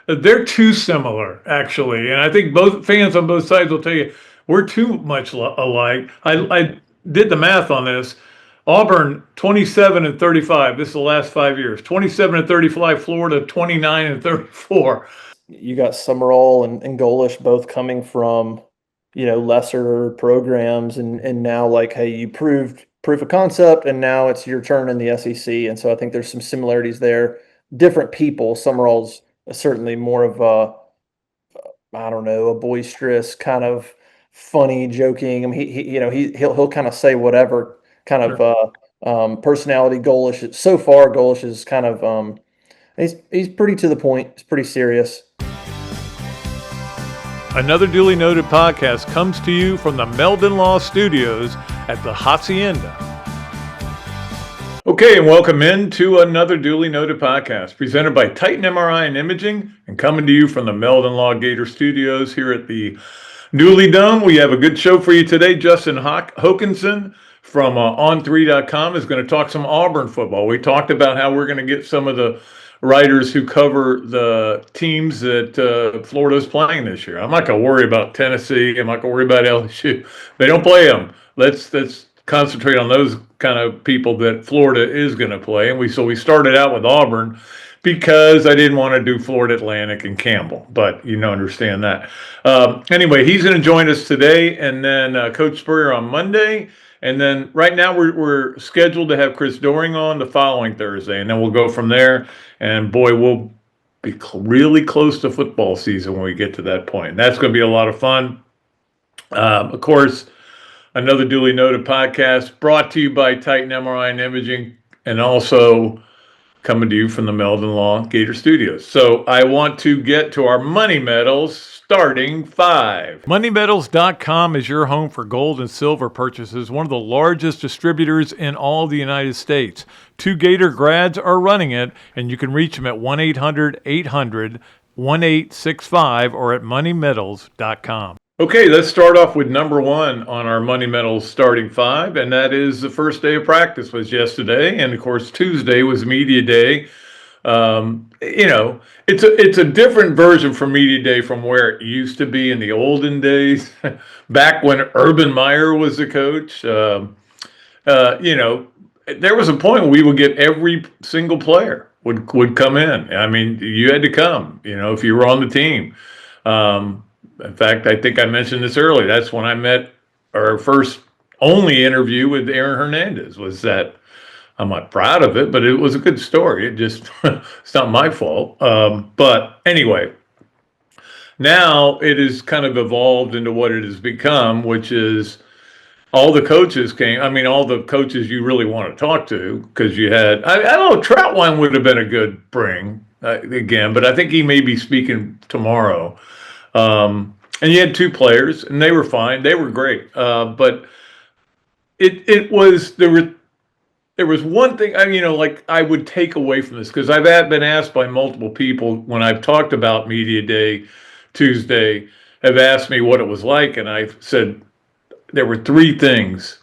They're too similar, actually, and I think both fans on both sides will tell you we're too much alike. I did the math on this. Auburn 27 and 35. This is the last 5 years. 27 and 35. Florida 29 and 34. You got Summerall and Golish both coming from, lesser programs, and now like, hey, you proved proof of concept, and now it's your turn in the SEC. And so I think there's some similarities there. Different people. Summerall's certainly more of I don't know, a boisterous kind of funny, joking. I mean, he'll kind of say whatever kind of personality. Golish is kind of he's pretty to the point. He's pretty serious. Another duly noted podcast comes to you from the Meldon Law Studios at the Hacienda. Okay, and welcome into another duly noted podcast presented by Titan MRI and Imaging and coming to you from the Meldon Law Gator Studios here at the Dooley Dome. We have a good show for you today. Justin Hokanson from On3.com is going to talk some Auburn football. We talked about how we're going to get some of the writers who cover the teams that Florida's playing this year. I'm not going to worry about Tennessee. I'm not going to worry about LSU. They don't play them. Let's concentrate on those kind of people that Florida is going to play. And we started out with Auburn because I didn't want to do Florida Atlantic and Campbell, but understand that. Anyway, he's going to join us today, and then Coach Spurrier on Monday. And then right now we're scheduled to have Chris Doring on the following Thursday, and then we'll go from there. And boy, we'll be really close to football season when we get to that point. And that's going to be a lot of fun. Of course, another duly noted podcast brought to you by Titan MRI and Imaging, and also coming to you from the Meldon Law Gator Studios. So I want to get to our Money Medals starting five. MoneyMedals.com is your home for gold and silver purchases, one of the largest distributors in all the United States. 2 Gator grads are running it, and you can reach them at 1-800-800-1865 or at MoneyMedals.com. Okay, let's start off with number one on our Money Medals starting five, and that is the first day of practice was yesterday, and of course Tuesday was media day. It's a different version for media day from where it used to be in the olden days, back when Urban Meyer was the coach. There was a point where we would get every single player would come in. I mean, you had to come, if you were on the team. In fact, I think I mentioned this earlier. That's when I met our first only interview with Aaron Hernandez. Was that I'm not proud of it, but it was a good story. It just it's not my fault. But anyway, now it has kind of evolved into what it has become, which is all the coaches came. I mean, all the coaches you really want to talk to, because you had I don't know, Troutwine would have been a good bring again, but I think he may be speaking tomorrow. And you had 2 players, and they were fine. They were great. But there was one thing, I would take away from this, because I've been asked by multiple people when I've talked about Media Day Tuesday, have asked me what it was like, and I've said there were 3 things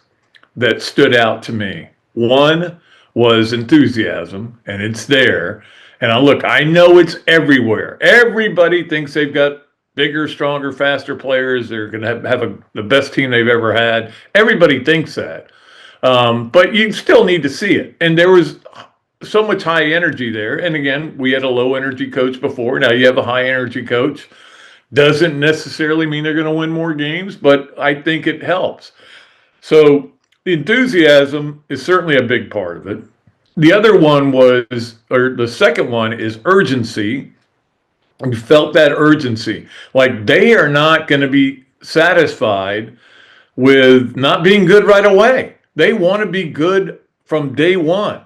that stood out to me. One was enthusiasm, and it's there. And I know it's everywhere. Everybody thinks they've got bigger, stronger, faster players. They're going to have the best team they've ever had. Everybody thinks that. But you still need to see it. And there was so much high energy there. And again, we had a low energy coach before. Now you have a high energy coach. Doesn't necessarily mean they're going to win more games, but I think it helps. So enthusiasm is certainly a big part of it. The second one is urgency. We felt that urgency. Like, they are not going to be satisfied with not being good right away. They want to be good from day one.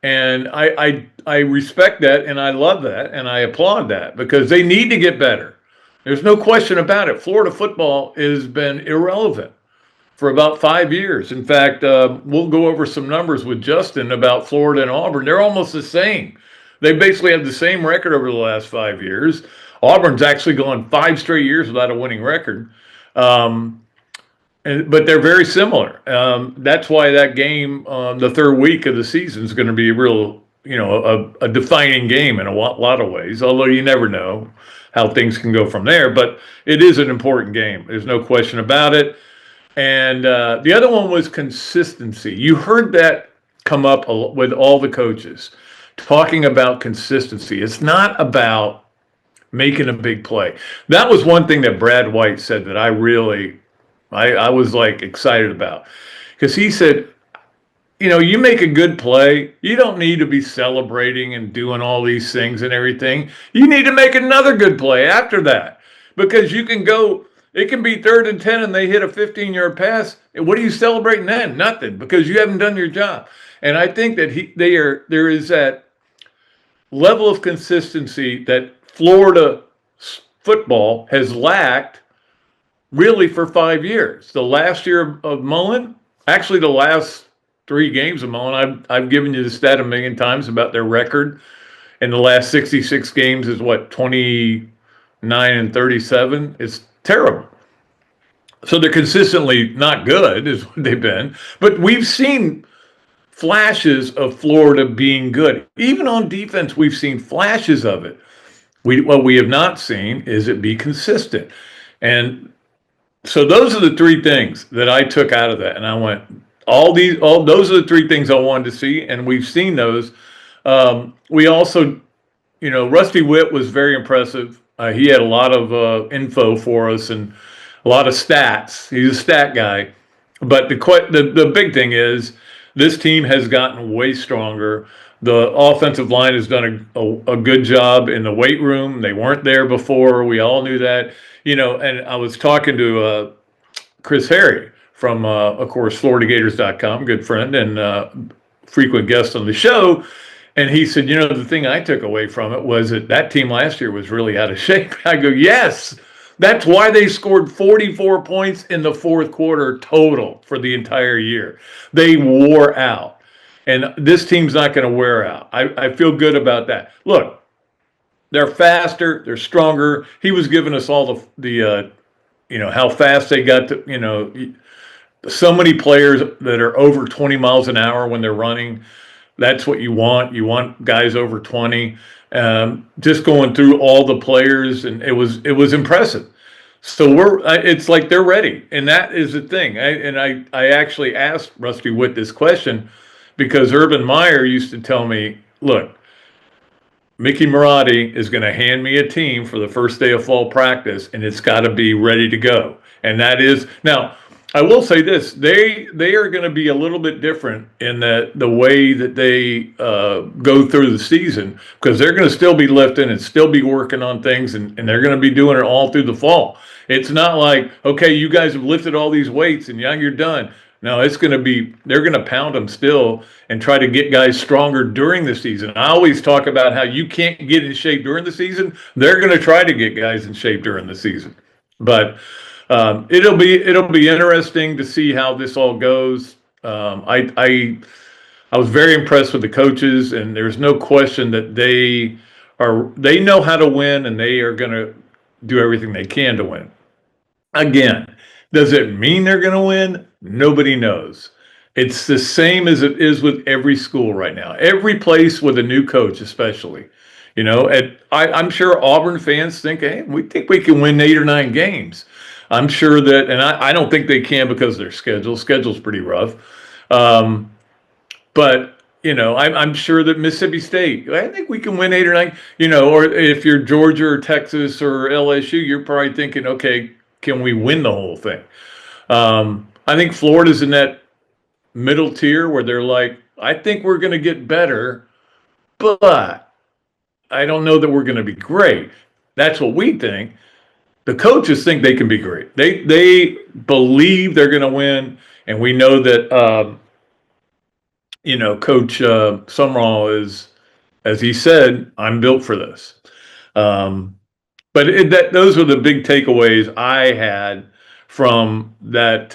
And I respect that, and I love that, and I applaud that, because they need to get better. There's no question about it. Florida football has been irrelevant for about 5 years. In fact, we'll go over some numbers with Justin about Florida and Auburn. They're almost the same. They basically have the same record over the last 5 years. Auburn's actually gone 5 straight years without a winning record. But they're very similar. That's why that game, the third week of the season, is going to be real a defining game in a lot of ways, although you never know how things can go from there. But it is an important game. There's no question about it. And the other one was consistency. You heard that come up with all the coaches talking about consistency. It's not about making a big play. That was one thing that Brad White said that I was like excited about, because he said, you make a good play, you don't need to be celebrating and doing all these things and everything. You need to make another good play after that, because it can be 3rd and 10 and they hit a 15-yard pass. And what are you celebrating then? Nothing, because you haven't done your job. And I think that there is that level of consistency that Florida football has lacked really for 5 years. The last year of Mullen, actually the last 3 games of Mullen, I've given you the stat a million times about their record. In the last 66 games is what, 29-37? It's terrible. So they're consistently not good, is what they've been. But we've seen flashes of Florida being good. Even on defense, we've seen flashes of it. What we have not seen is it be consistent. And so those are the 3 things that I took out of that. And I went, those are the 3 things I wanted to see. And we've seen those. We also, Rusty Witt was very impressive. He had a lot of info for us and a lot of stats. He's a stat guy. But the big thing is this team has gotten way stronger. The offensive line has done a good job in the weight room. They weren't there before. We all knew that. And I was talking to Chris Harry from, of course, FloridaGators.com, good friend and frequent guest on the show. And he said, the thing I took away from it was that team last year was really out of shape. I go, yes, that's why they scored 44 points in the 4th quarter total for the entire year. They wore out. And this team's not going to wear out. I feel good about that. Look, they're faster, they're stronger. He was giving us all the how fast they got to, so many players that are over 20 miles an hour when they're running. That's what you want. You want guys over 20. Just going through all the players, and it was impressive. So it's like they're ready, and that is the thing. I actually asked Rusty Witt this question because Urban Meyer used to tell me, look, Mickey Marotti is going to hand me a team for the first day of fall practice, and it's got to be ready to go. And that is now. I will say this: they are going to be a little bit different in the way that they go through the season, because they're going to still be lifting and still be working on things, and they're going to be doing it all through the fall. It's not like, okay, you guys have lifted all these weights and yeah, you're done. No, they're going to pound them still and try to get guys stronger during the season. I always talk about how you can't get in shape during the season. They're going to try to get guys in shape during the season, but. It'll be interesting to see how this all goes. I was very impressed with the coaches, and there's no question that they know how to win, and they are going to do everything they can to win. Again, does it mean they're going to win? Nobody knows. It's the same as it is with every school right now. Every place with a new coach, especially. I'm sure Auburn fans think, hey, we think we can win 8 or 9 games. I'm sure that, and I don't think they can because their schedule's pretty rough. But, I'm sure that Mississippi State, I think we can win 8 or 9, or if you're Georgia or Texas or LSU, you're probably thinking, okay, can we win the whole thing? I think Florida's in that middle tier where they're like, I think we're going to get better, but I don't know that we're going to be great. That's what we think. The coaches think they can be great. They believe they're going to win, and we know that Coach Summerall is, as he said, I'm built for this. But those were the big takeaways I had from that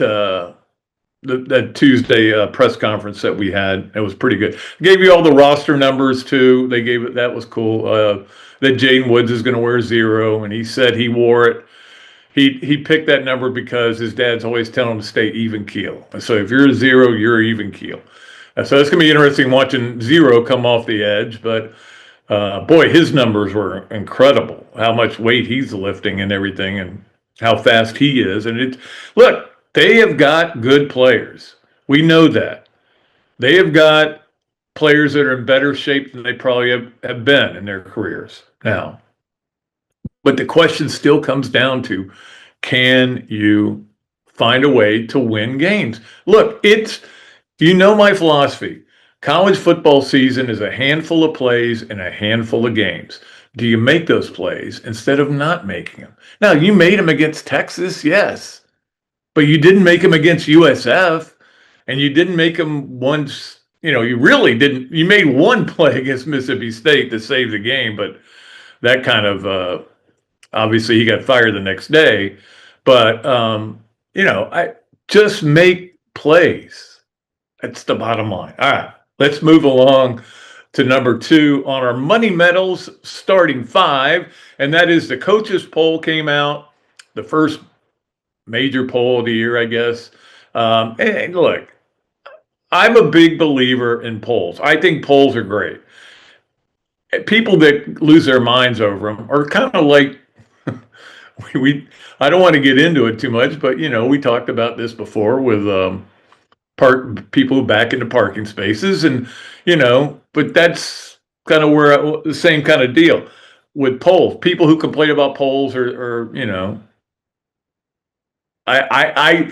that Tuesday press conference that we had. It was pretty good. Gave you all the roster numbers too. They gave it. That was cool. That Jaden Woods is going to wear 0, and he said he wore it. He picked that number because his dad's always telling him to stay even keel. So if you're a 0, you're even keel. So it's going to be interesting watching Zero come off the edge. But boy, his numbers were incredible. How much weight he's lifting and everything, and how fast he is. And look, they have got good players. We know that. They have got players that are in better shape than they probably have been in their careers now. But the question still comes down to, can you find a way to win games? Look, my philosophy. College football season is a handful of plays and a handful of games. Do you make those plays instead of not making them? Now, you made them against Texas, yes, but you didn't make them against USF, and you didn't make them once. You really didn't. You made one play against Mississippi State to save the game, but that kind of obviously he got fired the next day. But I just make plays. That's the bottom line. All right, let's move along to number 2 on our Money Medals starting 5, and that is the coaches poll came out, the first major poll of the year, I guess. And look, I'm a big believer in polls. I think polls are great. People that lose their minds over them are kind of like I don't want to get into it too much, but we talked about this before with people who back into parking spaces, and but that's kind of where the same kind of deal with polls. People who complain about polls are I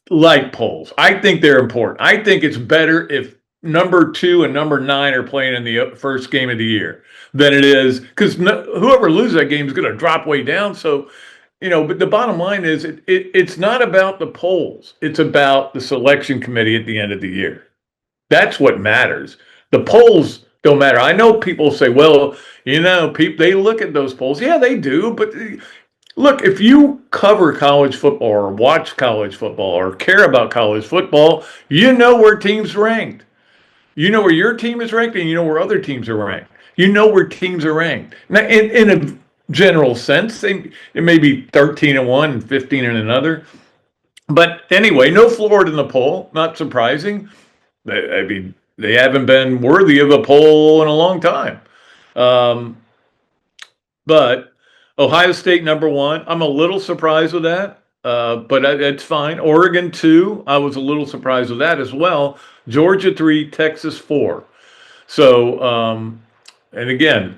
like polls. I think they're important. I think it's better if number 2 and number 9 are playing in the first game of the year than it is, because whoever loses that game is going to drop way down. So, but the bottom line is it's not about the polls. It's about the selection committee at the end of the year. That's what matters. The polls don't matter. I know people say, well, people, they look at those polls. Yeah, they do. But look, if you cover college football or watch college football or care about college football, you know where teams ranked. You know where your team is ranked, and you know where other teams are ranked. You know where teams are ranked. Now, in a general sense, it may be 13 in one and 15 in another. But anyway, no Florida in the poll. Not surprising. They haven't been worthy of a poll in a long time. But Ohio State number 1. I'm a little surprised with that, but it's fine. Oregon 2. I was a little surprised with that as well. Georgia 3, Texas 4. So, and again,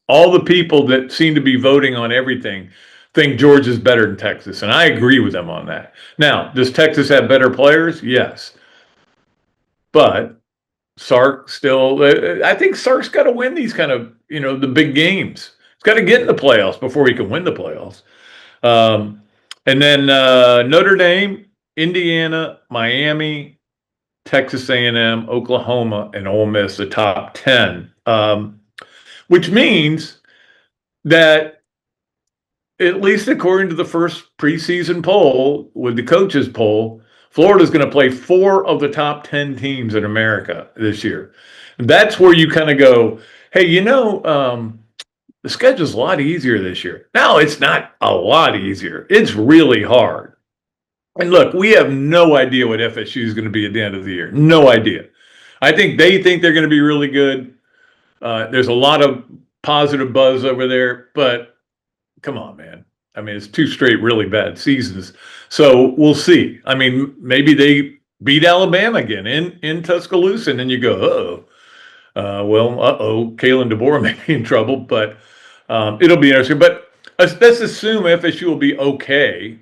all the people that seem to be voting on everything think Georgia's better than Texas, and I agree with them on that. Now, does Texas have better players? Yes. But Sark still, I think Sark's got to win these kind of, the big games. He's got to get in the playoffs before he can win the playoffs. And then Notre Dame, Indiana, Miami, Texas A&M, Oklahoma, and Ole Miss, the top 10, which means that, at least according to the first preseason poll with the coaches poll, Florida's going to play 4 of the top 10 teams in America this year. And that's where you kind of go, hey, the schedule's a lot easier this year. No, it's not a lot easier. It's really hard. And look, we have no idea what FSU is going to be at the end of the year. No idea. I think they think they're going to be really good. There's a lot of positive buzz over there, but come on, man. I mean, it's 2 straight really bad seasons. So we'll see. I mean, maybe they beat Alabama again in Tuscaloosa, and then you go, Kalen DeBoer may be in trouble, but it'll be interesting. But let's assume FSU will be okay.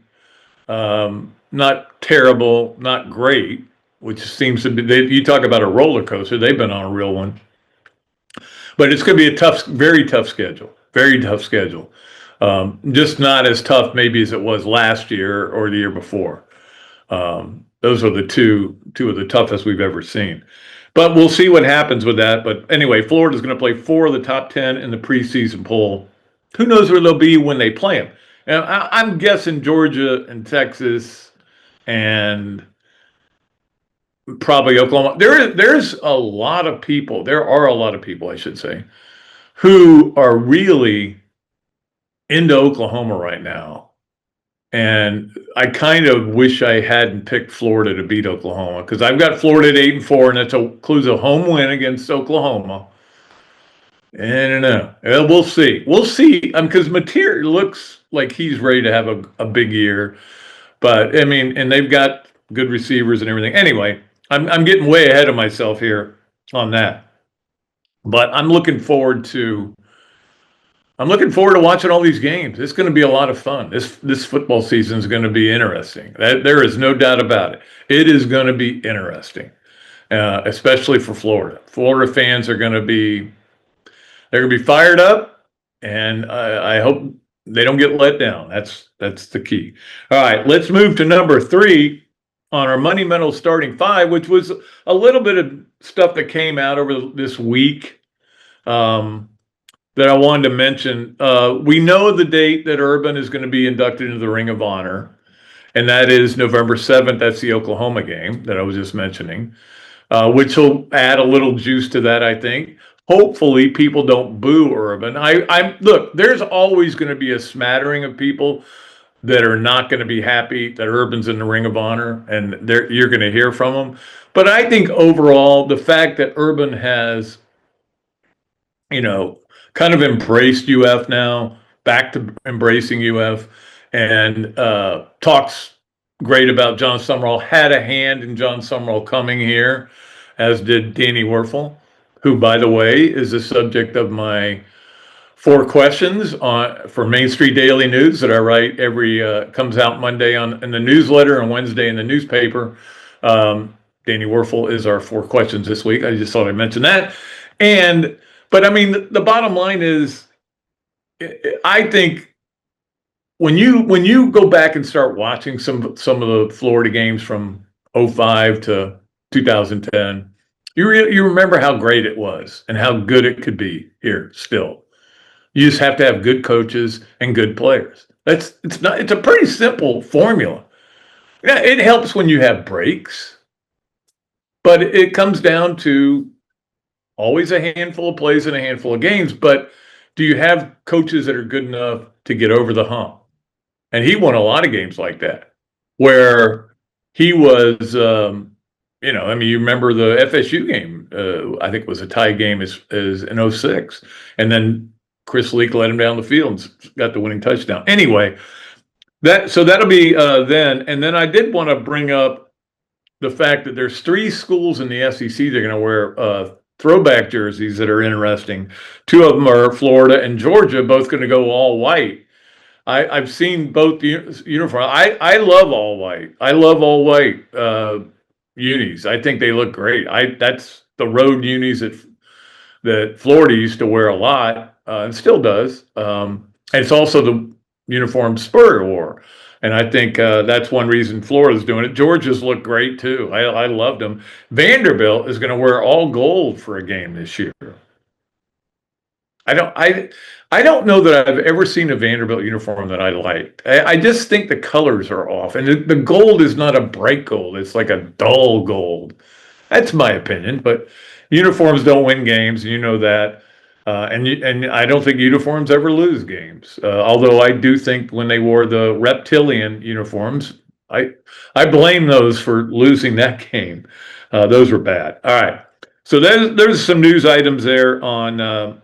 Not terrible, not great, which seems to be, you talk about a roller coaster, they've been on a real one. But it's going to be a very tough schedule, very tough schedule. Just not as tough maybe as it was last year or the year before. Those are the two of the toughest we've ever seen. But we'll see what happens with that. But anyway, Florida's going to play 4 of the top 10 in the preseason poll. Who knows where they'll be when they play them? And I'm guessing Georgia and Texas and probably Oklahoma. There's a lot of people. There are a lot of people, I should say, who are really into Oklahoma right now. And I kind of wish I hadn't picked Florida to beat Oklahoma, because I've got Florida at 8-4, and that includes a home win against Oklahoma. I don't know. We'll see. We'll see. Because Mateer looks like he's ready to have a big year. But I mean, and they've got good receivers and everything. Anyway, I'm getting way ahead of myself here on that. But I'm looking forward to watching all these games. It's going to be a lot of fun. This football season is going to be interesting. There is no doubt about it. It is going to be interesting, especially for Florida. Florida fans are going to be fired up, and I hope they don't get let down. That's the key. All right, let's move to number 3 on our Money Mental starting 5, which was a little bit of stuff that came out over this week. That I wanted to mention. We know the date that Urban is going to be inducted into the Ring of Honor, and that is November 7th. That's the Oklahoma game that I was just mentioning, which will add a little juice to that, I think. Hopefully people don't boo Urban. Look, there's always going to be a smattering of people that are not going to be happy that Urban's in the Ring of Honor, and you're going to hear from them. But I think overall, the fact that Urban has, kind of embraced UF now, back to embracing UF, and talks great about John Summerall, had a hand in John Summerall coming here, as did Danny Werfel, who, by the way, is the subject of my 4 questions for Main Street Daily News that I write comes out Monday in the newsletter and Wednesday in the newspaper. Danny Werfel is our 4 questions this week. I just thought I'd mention that. But I mean, the bottom line is, I think when you go back and start watching some of the Florida games from 2005 to 2010, you remember how great it was and how good it could be here still. You just have to have good coaches and good players. It's a pretty simple formula. Yeah, it helps when you have breaks, but it comes down to always a handful of plays and a handful of games. But do you have coaches that are good enough to get over the hump? And he won a lot of games like that, where he was, you remember the FSU game, I think it was a tie game as in 06. And then Chris Leak led him down the field and got the winning touchdown. Anyway, that'll be then. And then I did want to bring up the fact that there's 3 schools in the SEC that are going to wear throwback jerseys that are interesting. 2 of them are Florida and Georgia, both going to go all white. I've seen both the uniform. I love all white. I love all white unis. I think they look great. That's the road unis that Florida used to wear a lot and still does. And it's also the uniform Spurrier wore. And I think that's one reason Florida's doing it. Georgia's look great too. I loved them. Vanderbilt is going to wear all gold for a game this year. I don't know that I've ever seen a Vanderbilt uniform that I liked. I just think the colors are off, and the gold is not a bright gold. It's like a dull gold. That's my opinion. But uniforms don't win games, you know that. And I don't think uniforms ever lose games. Although I do think when they wore the reptilian uniforms, I blame those for losing that game. Those were bad. All right. So there's some news items there on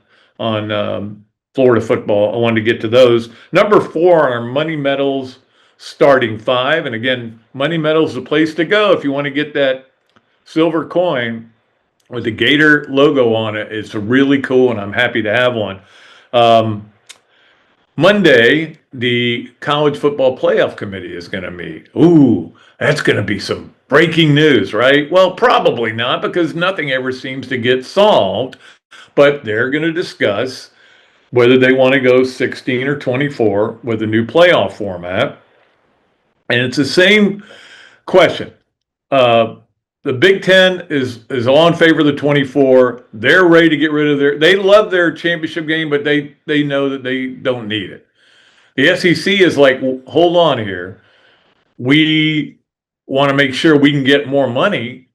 Florida football. I wanted to get to those. Number 4 on our Money Medals starting 5. And again, Money Medals is the place to go if you want to get that silver coin with the Gator logo on it. It's really cool, and I'm happy to have one. Monday, the College Football Playoff Committee is going to meet. Ooh, that's going to be some breaking news, right? Well, probably not, because nothing ever seems to get solved. But they're going to discuss whether they want to go 16 or 24 with a new playoff format. And it's the same question. The Big Ten is all in favor of the 24. They're ready to get rid of they love their championship game, but they know that they don't need it. The SEC is like, hold on here. We want to make sure we can get more money.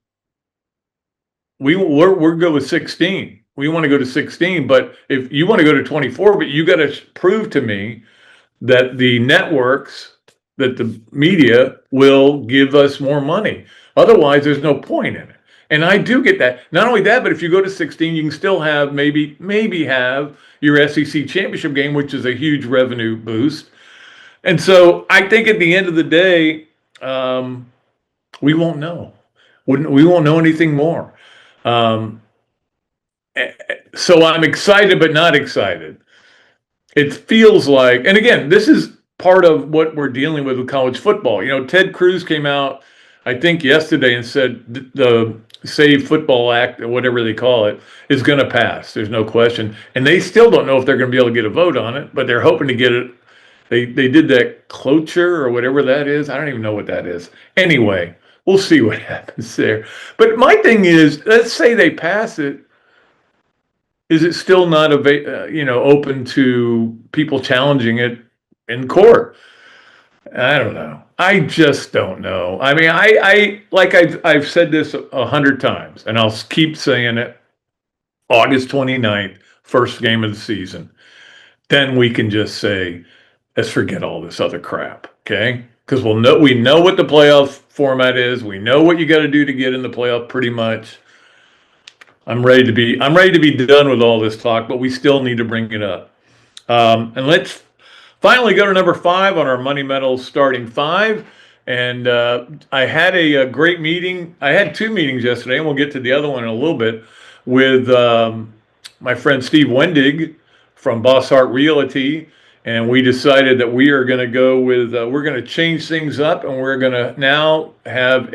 We're good with 16. We want to go to 16, but if you want to go to 24, but you got to prove to me that the networks that the media will give us more money. Otherwise, there's no point in it. And I do get that. Not only that, but if you go to 16, you can still have maybe have your SEC championship game, which is a huge revenue boost. And so I think at the end of the day, we won't know. We won't know anything more. So I'm excited, but not excited. It feels like, and again, this is part of what we're dealing with college football. You know, Ted Cruz came out, I think yesterday, and said the Save Football Act, or whatever they call it, is going to pass. There's no question. And they still don't know if they're going to be able to get a vote on it, but they're hoping to get it. They did that cloture or whatever that is. I don't even know what that is. Anyway, we'll see what happens there. But my thing is, let's say they pass it. Is it still not open to people challenging it in court? I don't know. I just don't know. I mean, I've said this 100 times, and I'll keep saying it. August 29th, first game of the season. Then we can just say, let's forget all this other crap, okay? Because we know what the playoff format is. We know what you got to do to get in the playoff, pretty much. I'm ready to be done with all this talk, but we still need to bring it up. And let's finally go to number 5 on our Money Metal starting 5. And I had a great meeting. I had 2 meetings yesterday, and we'll get to the other one in a little bit, with my friend Steve Wendig from Boss Heart Realty. And we decided that we are going to go with, we're going to change things up, and we're going to now have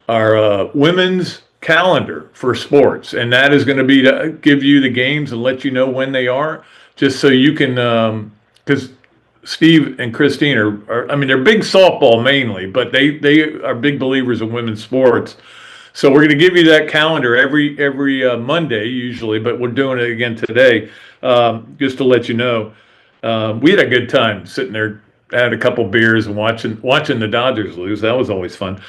our women's calendar for sports, and that is going to be to give you the games and let you know when they are, just so you can, because Steve and Christine are, I mean, they're big softball mainly, but they are big believers in women's sports. So we're going to give you that calendar every Monday usually, but we're doing it again today, just to let you know. We had a good time sitting there, had a couple beers and watching the Dodgers lose. That was always fun.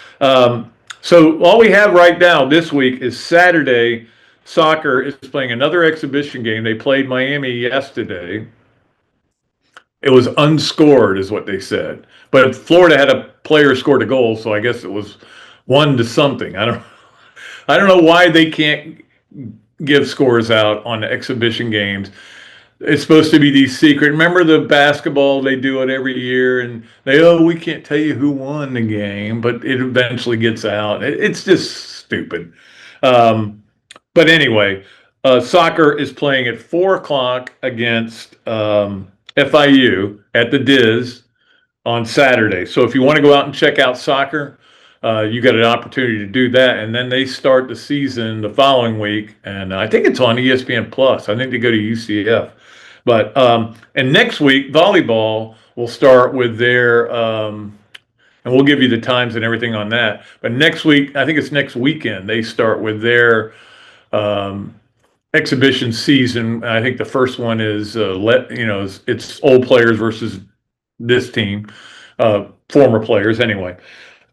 So all we have right now this week is Saturday. Soccer is playing another exhibition game. They played Miami yesterday. It was unscored, is what they said. But Florida had a player scored a goal, so I guess it was 1-something. I don't know why they can't give scores out on exhibition games. It's supposed to be these secret. Remember the basketball, they do it every year, and we can't tell you who won the game, but it eventually gets out. It's just stupid. But anyway, soccer is playing at 4:00 against FIU at the Diz on Saturday. So if you want to go out and check out soccer, you got an opportunity to do that. And then they start the season the following week, and I think it's on ESPN Plus. I think they go to UCF. But and next week, volleyball will start with their, and we'll give you the times and everything on that. But next week, I think it's next weekend, they start with their exhibition season. I think the first one is, it's old players versus this team, former players anyway.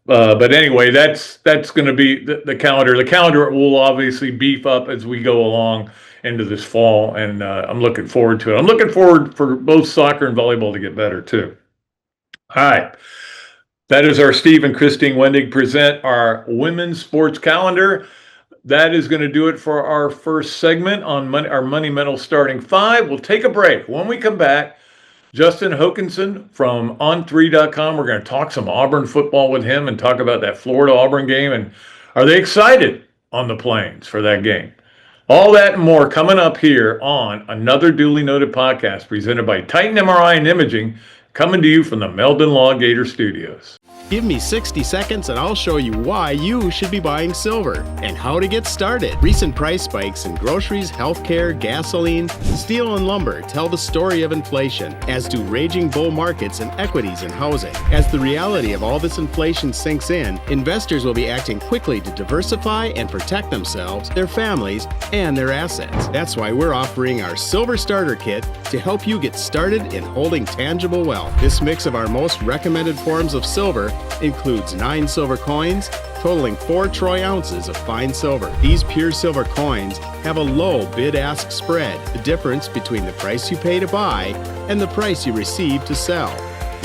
But anyway, that's going to be the calendar. The calendar will obviously beef up as we go along into this fall, and I'm looking forward to it. I'm looking forward for both soccer and volleyball to get better too. All right. That is our Steve and Christine Wendig present our women's sports calendar. That is going to do it for our first segment on our Money Metal starting 5. We'll take a break. When we come back, Justin Hokanson from On3.com. We're going to talk some Auburn football with him and talk about that Florida-Auburn game. And are they excited on the Plains for that game? All that and more coming up here on another duly noted podcast presented by Titan MRI and Imaging, coming to you from the Meldon Law Gator Studios. Give me 60 seconds and I'll show you why you should be buying silver and how to get started. Recent price spikes in groceries, healthcare, gasoline, steel, and lumber tell the story of inflation, as do raging bull markets in equities and housing. As the reality of all this inflation sinks in, investors will be acting quickly to diversify and protect themselves, their families, and their assets. That's why we're offering our Silver Starter Kit to help you get started in holding tangible wealth. This mix of our most recommended forms of silver includes 9 silver coins, totaling 4 troy ounces of fine silver. These pure silver coins have a low bid-ask spread, the difference between the price you pay to buy and the price you receive to sell.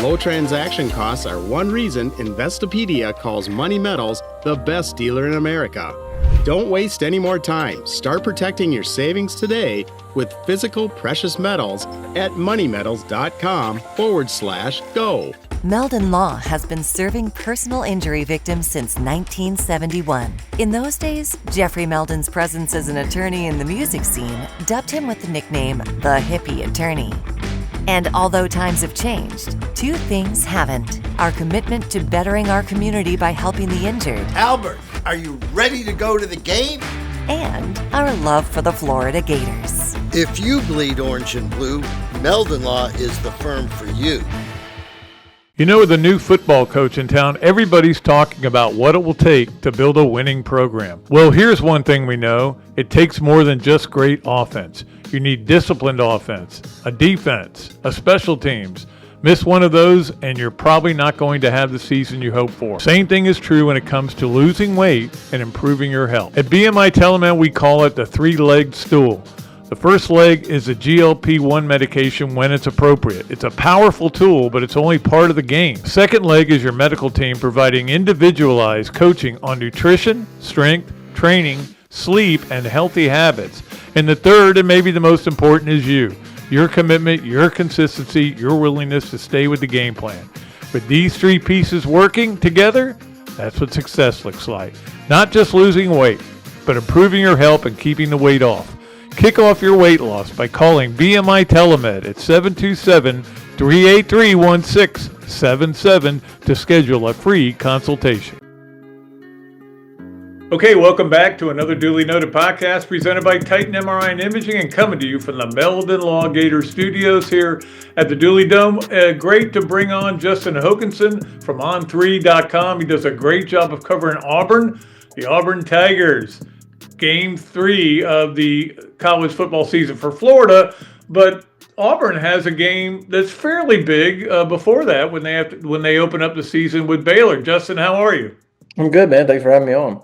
Low transaction costs are one reason Investopedia calls Money Metals the best dealer in America. Don't waste any more time. Start protecting your savings today with physical precious metals at moneymetals.com/go. Meldon Law has been serving personal injury victims since 1971. In those days, Jeffrey Meldon's presence as an attorney in the music scene dubbed him with the nickname the Hippie Attorney. And although times have changed, two things haven't: our commitment to bettering our community by helping the injured, Albert, are you ready to go to the game? and our love for the Florida Gators. If you bleed orange and blue, Meldon Law is the firm for you. You know, with a new football coach in town, everybody's talking about what it will take to build a winning program. Well, here's one thing we know. It takes more than just great offense. You need disciplined offense, a defense, a special teams. Miss one of those and you're probably not going to have the season you hope for. Same thing is true when it comes to losing weight and improving your health. At BMI TeleMed, we call it the three-legged stool. The first leg is the GLP-1 medication when it's appropriate. It's a powerful tool, but it's only part of the game. Second leg is your medical team providing individualized coaching on nutrition, strength, training, sleep, and healthy habits. And the third, and maybe the most important, is you. Your commitment, your consistency, your willingness to stay with the game plan. With these three pieces working together, that's what success looks like. Not just losing weight, but improving your health and keeping the weight off. Kick off your weight loss by calling BMI TeleMed at 727-383-1677 to schedule a free consultation. Okay, welcome back to another Dooley Noted podcast presented by Titan MRI and Imaging and coming to you from the Meldon Law Gator Studios here at the Dooley Dome. Great to bring on Justin Hokanson from On3.com. He does a great job of covering Auburn, the Auburn Tigers. Game 3 of the college football season for Florida, but Auburn has a game that's fairly big before that when they open up the season with Baylor. Justin, how are you? I'm good, man. Thanks for having me on.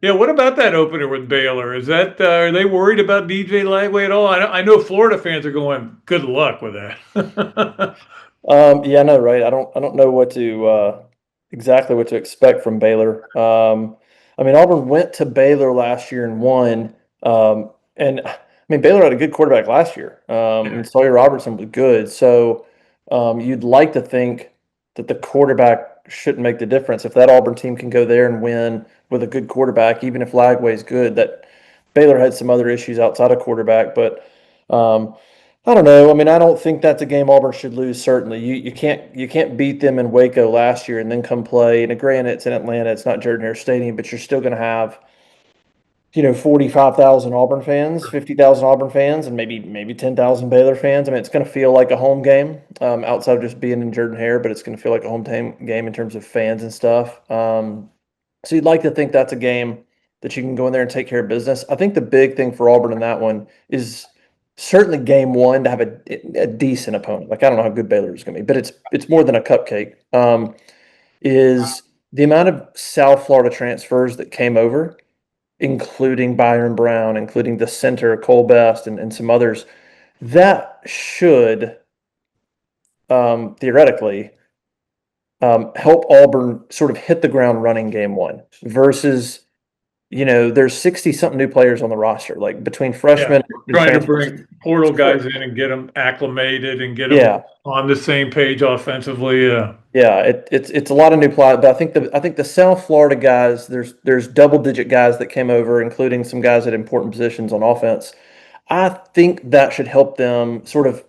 Yeah, what about that opener with Baylor? Is that are they worried about DJ Lagway at all? I know Florida fans are going, good luck with that. Yeah, I know, right? I don't know what to exactly what to expect from Baylor. I mean, Auburn went to Baylor last year and won. And I mean, Baylor had a good quarterback last year. And Sawyer Robertson was good. So you'd like to think that the quarterback shouldn't make the difference. If that Auburn team can go there and win with a good quarterback, even if Lagway's good, that Baylor had some other issues outside of quarterback. But I don't know. I mean, I don't think that's a game Auburn should lose. Certainly, you can't beat them in Waco last year and then come play. And granted, it's in Atlanta. It's not Jordan-Hare Stadium, but you're still going to have 45,000 Auburn fans, 50,000 Auburn fans, and maybe 10,000 Baylor fans. I mean, it's going to feel like a home game outside of just being in Jordan-Hare, but it's going to feel like a home game in terms of fans and stuff. So you'd like to think that's a game that you can go in there and take care of business. I think the big thing for Auburn in that one is certainly game one to have a decent opponent. Like, I don't know how good Baylor is going to be, but it's more than a cupcake. Is the amount of South Florida transfers that came over, including Byron Brown, including the center, Cole Best, and some others, that should theoretically help Auburn sort of hit the ground running game one versus, there's 60-something new players on the roster, like between freshmen. Yeah, trying to bring portal guys in and get them acclimated and get them on the same page offensively. It's a lot of new players, but I think the South Florida guys, there's double-digit guys that came over, including some guys at important positions on offense. I think that should help them sort of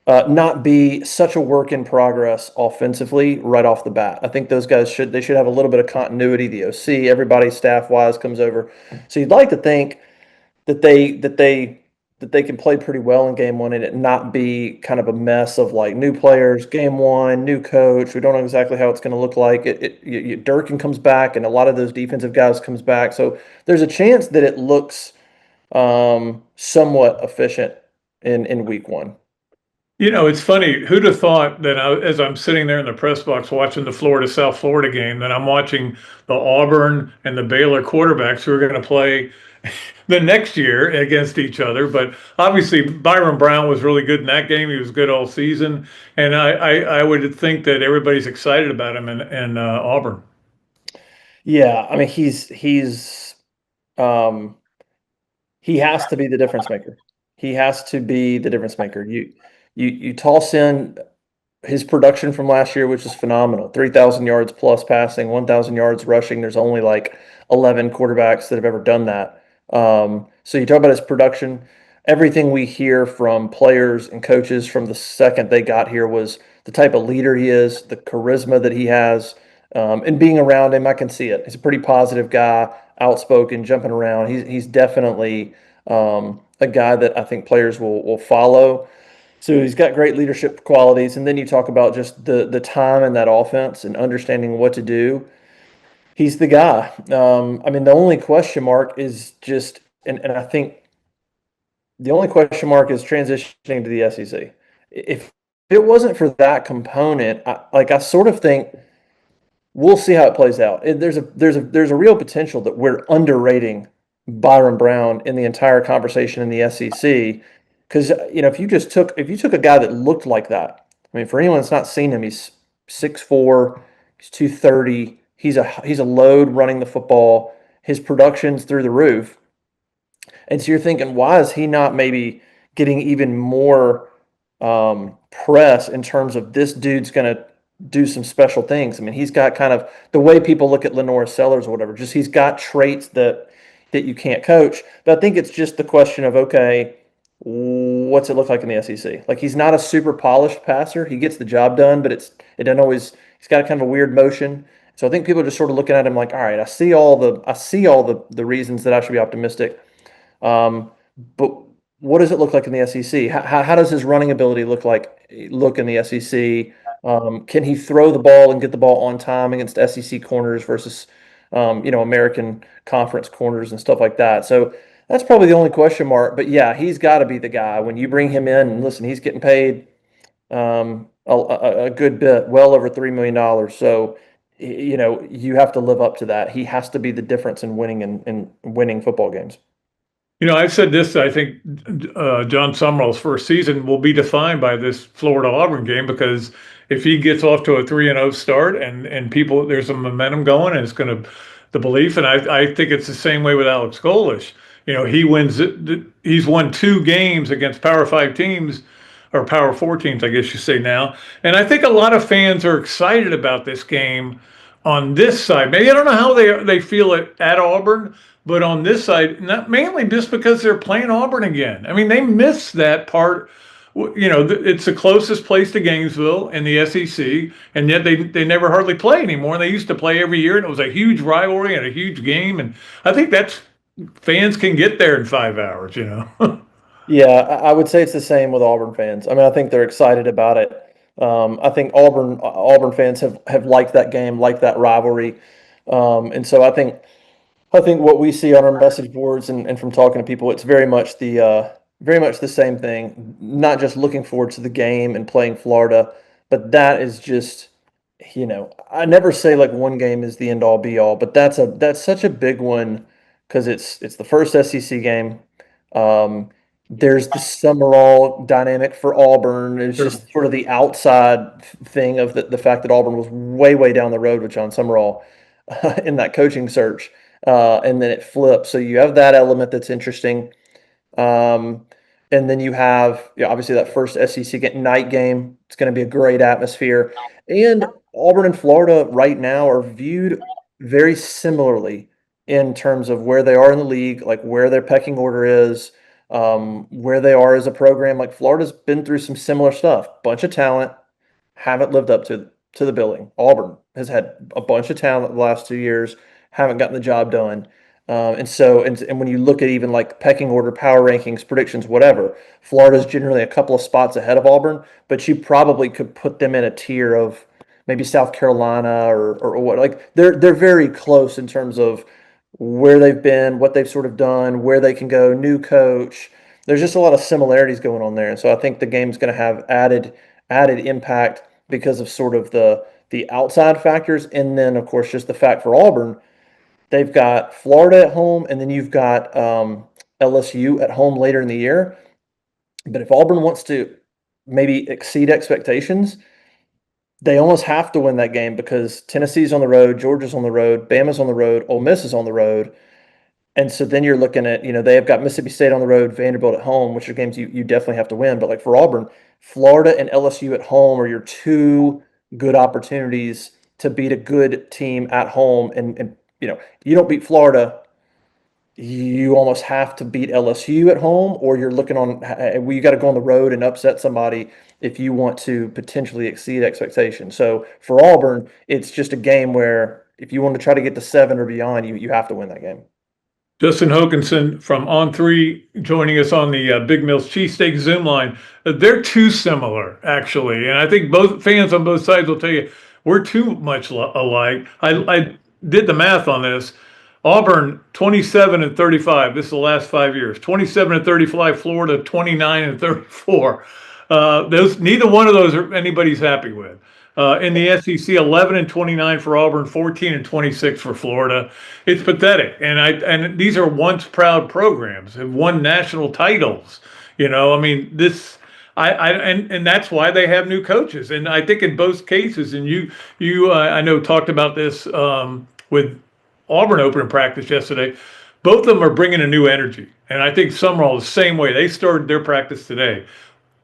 not be such a work in progress offensively right off the bat. I think those guys should have a little bit of continuity. The OC, everybody staff wise comes over. So you'd like to think that they can play pretty well in game one and it not be kind of a mess of like new players, game one, new coach. We don't know exactly how it's going to look like. Durkin comes back and a lot of those defensive guys comes back. So there's a chance that it looks somewhat efficient in week one. It's funny. Who'd have thought that as I'm sitting there in the press box watching the South Florida game, that I'm watching the Auburn and the Baylor quarterbacks who are going to play the next year against each other. But obviously, Byron Brown was really good in that game. He was good all season, and I would think that everybody's excited about him in Auburn. Yeah, I mean um he has to be the difference maker. He has to be the difference maker. You toss in his production from last year, which is phenomenal. 3,000 yards plus passing, 1,000 yards rushing. There's only like 11 quarterbacks that have ever done that. So you talk about his production. Everything we hear from players and coaches from the second they got here was the type of leader he is, the charisma that he has, and being around him, I can see it. He's a pretty positive guy, outspoken, jumping around. He's definitely a guy that I think players will follow. So he's got great leadership qualities, and then you talk about just the time in that offense and understanding what to do. He's the guy. I mean, the only question mark is just, and I think the only question mark is transitioning to the SEC. If it wasn't for that component, I sort of think we'll see how it plays out. There's a real potential that we're underrating Byron Brown in the entire conversation in the SEC. Because if you took a guy that looked like that, I mean, for anyone that's not seen him, he's 6'4", he's 230, he's a load running the football. His production's through the roof. And so you're thinking, why is he not maybe getting even more press in terms of this dude's going to do some special things? I mean, he's got kind of the way people look at Lenore Sellers or whatever, just he's got traits that you can't coach. But I think it's just the question of, okay, what's it look like in the SEC? Like, he's not a super polished passer. He gets the job done, but it doesn't always. He's got kind of a weird motion. So I think people are just sort of looking at him like, all right, I see all the reasons that I should be optimistic. But what does it look like in the SEC? How does his running ability look in the SEC? Can he throw the ball and get the ball on time against SEC corners versus American Conference corners and stuff like that? So that's probably the only question mark. But yeah, he's got to be the guy when you bring him in. And listen, he's getting paid a good bit, well over $3 million. So you have to live up to that. He has to be the difference in winning football games. I've said this. I think John Summerall's first season will be defined by this Florida Auburn game, because if he gets off to a 3-0 start and people, there's some momentum going, and it's going to the belief. And I think it's the same way with Alex Golesh. He's won 2 games against Power 5 teams, or Power 4 teams, I guess you say now. And I think a lot of fans are excited about this game on this side. Maybe I don't know how they feel it at Auburn, but on this side, not mainly just because they're playing Auburn again. I mean, they miss that part. It's the closest place to Gainesville in the SEC, and yet they never hardly play anymore. And they used to play every year, and it was a huge rivalry and a huge game. And I think that's fans can get there in 5 hours. Yeah, I would say it's the same with Auburn fans. I mean, I think they're excited about it. I think Auburn fans have liked that game, liked that rivalry, and so I think what we see on our message boards and from talking to people, it's very much the same thing. Not just looking forward to the game and playing Florida, but that is just, I never say like one game is the end all be all, but that's such a big one because it's the first SEC game. There's the Summerall dynamic for Auburn. It's just sort of the outside thing of the fact that Auburn was way down the road with John Summerall in that coaching search. And then it flips. So you have that element that's interesting. And then you have obviously that first SEC night game. It's going to be a great atmosphere. And Auburn and Florida right now are viewed very similarly in terms of where they are in the league, like where their pecking order is, where they are as a program. Like Florida's been through some similar stuff. Bunch of talent, haven't lived up to the billing. Auburn has had a bunch of talent the last 2 years, haven't gotten the job done. And when you look at even like pecking order, power rankings, predictions, whatever, Florida's generally a couple of spots ahead of Auburn, but you probably could put them in a tier of maybe South Carolina or what. Like they're very close in terms of where they've been, what they've sort of done, where they can go, new coach. There's just a lot of similarities going on there. And so I think the game's going to have added impact because of sort of the outside factors. And then, of course, just the fact for Auburn, They've got Florida at home, and then you've got LSU at home later in the year. But if Auburn wants to maybe exceed expectations, they almost have to win that game because Tennessee's on the road, Georgia's on the road, Bama's on the road, Ole Miss is on the road. And so then you're looking at, they have got Mississippi State on the road, Vanderbilt at home, which are games you definitely have to win. But like for Auburn, Florida and LSU at home are your two good opportunities to beat a good team at home. And you don't beat Florida, you almost have to beat LSU at home, or you're looking on, well, you got to go on the road and upset somebody if you want to potentially exceed expectations. So for Auburn, it's just a game where if you want to try to get to 7 or beyond, you have to win that game. Justin Hokanson from On3 joining us on the Big Mills Cheesesteak Zoom line. They're too similar, actually. And I think both fans on both sides will tell you we're too much alike. I did the math on this. Auburn, 27 and 35. This is the last 5 years. 27 and 35. Florida, 29 and 34. Neither one of those are anybody's happy with. In the SEC, 11 and 29 for Auburn, 14 and 26 for Florida. It's pathetic. And these are once proud programs, have won national titles. I mean, and that's why they have new coaches. And I think in both cases, and you I know talked about this with Auburn opening practice yesterday. Both of them are bringing a new energy, and I think Summerall the same way. They started their practice today.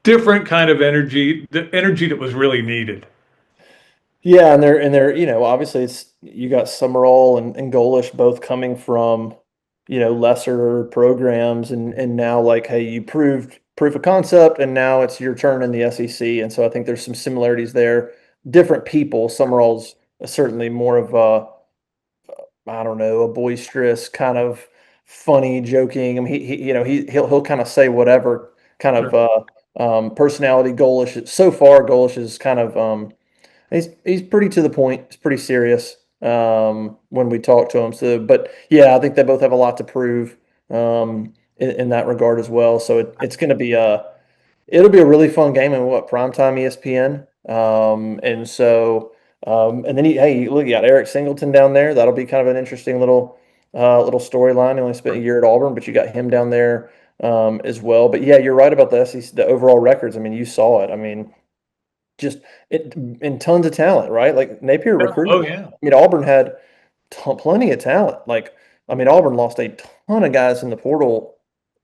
Different kind of energy, the energy that was really needed. Yeah, and they're obviously you got Summerall and Golish both coming from lesser programs, and now like, hey, you proved proof of concept, and now it's your turn in the SEC, and so I think there's some similarities there. Different people. Summerall's certainly more of I don't know, a boisterous kind of funny, joking. I mean, he'll kind of say whatever kind of personality. Golish is kind of he's pretty to the point. He's pretty serious when we talk to him. So, but yeah, I think they both have a lot to prove in that regard as well. So it's going to be it'll be a really fun game in primetime ESPN. And so. And then you got Eric Singleton down there. That'll be kind of an interesting little storyline. He only spent a year at Auburn, but you got him down there as well. But yeah, you're right about the SEC, the overall records. I mean, you saw it. I mean, just and tons of talent, right? Like Napier recruited. Oh yeah. I mean, Auburn had plenty of talent. Like, I mean, Auburn lost a ton of guys in the portal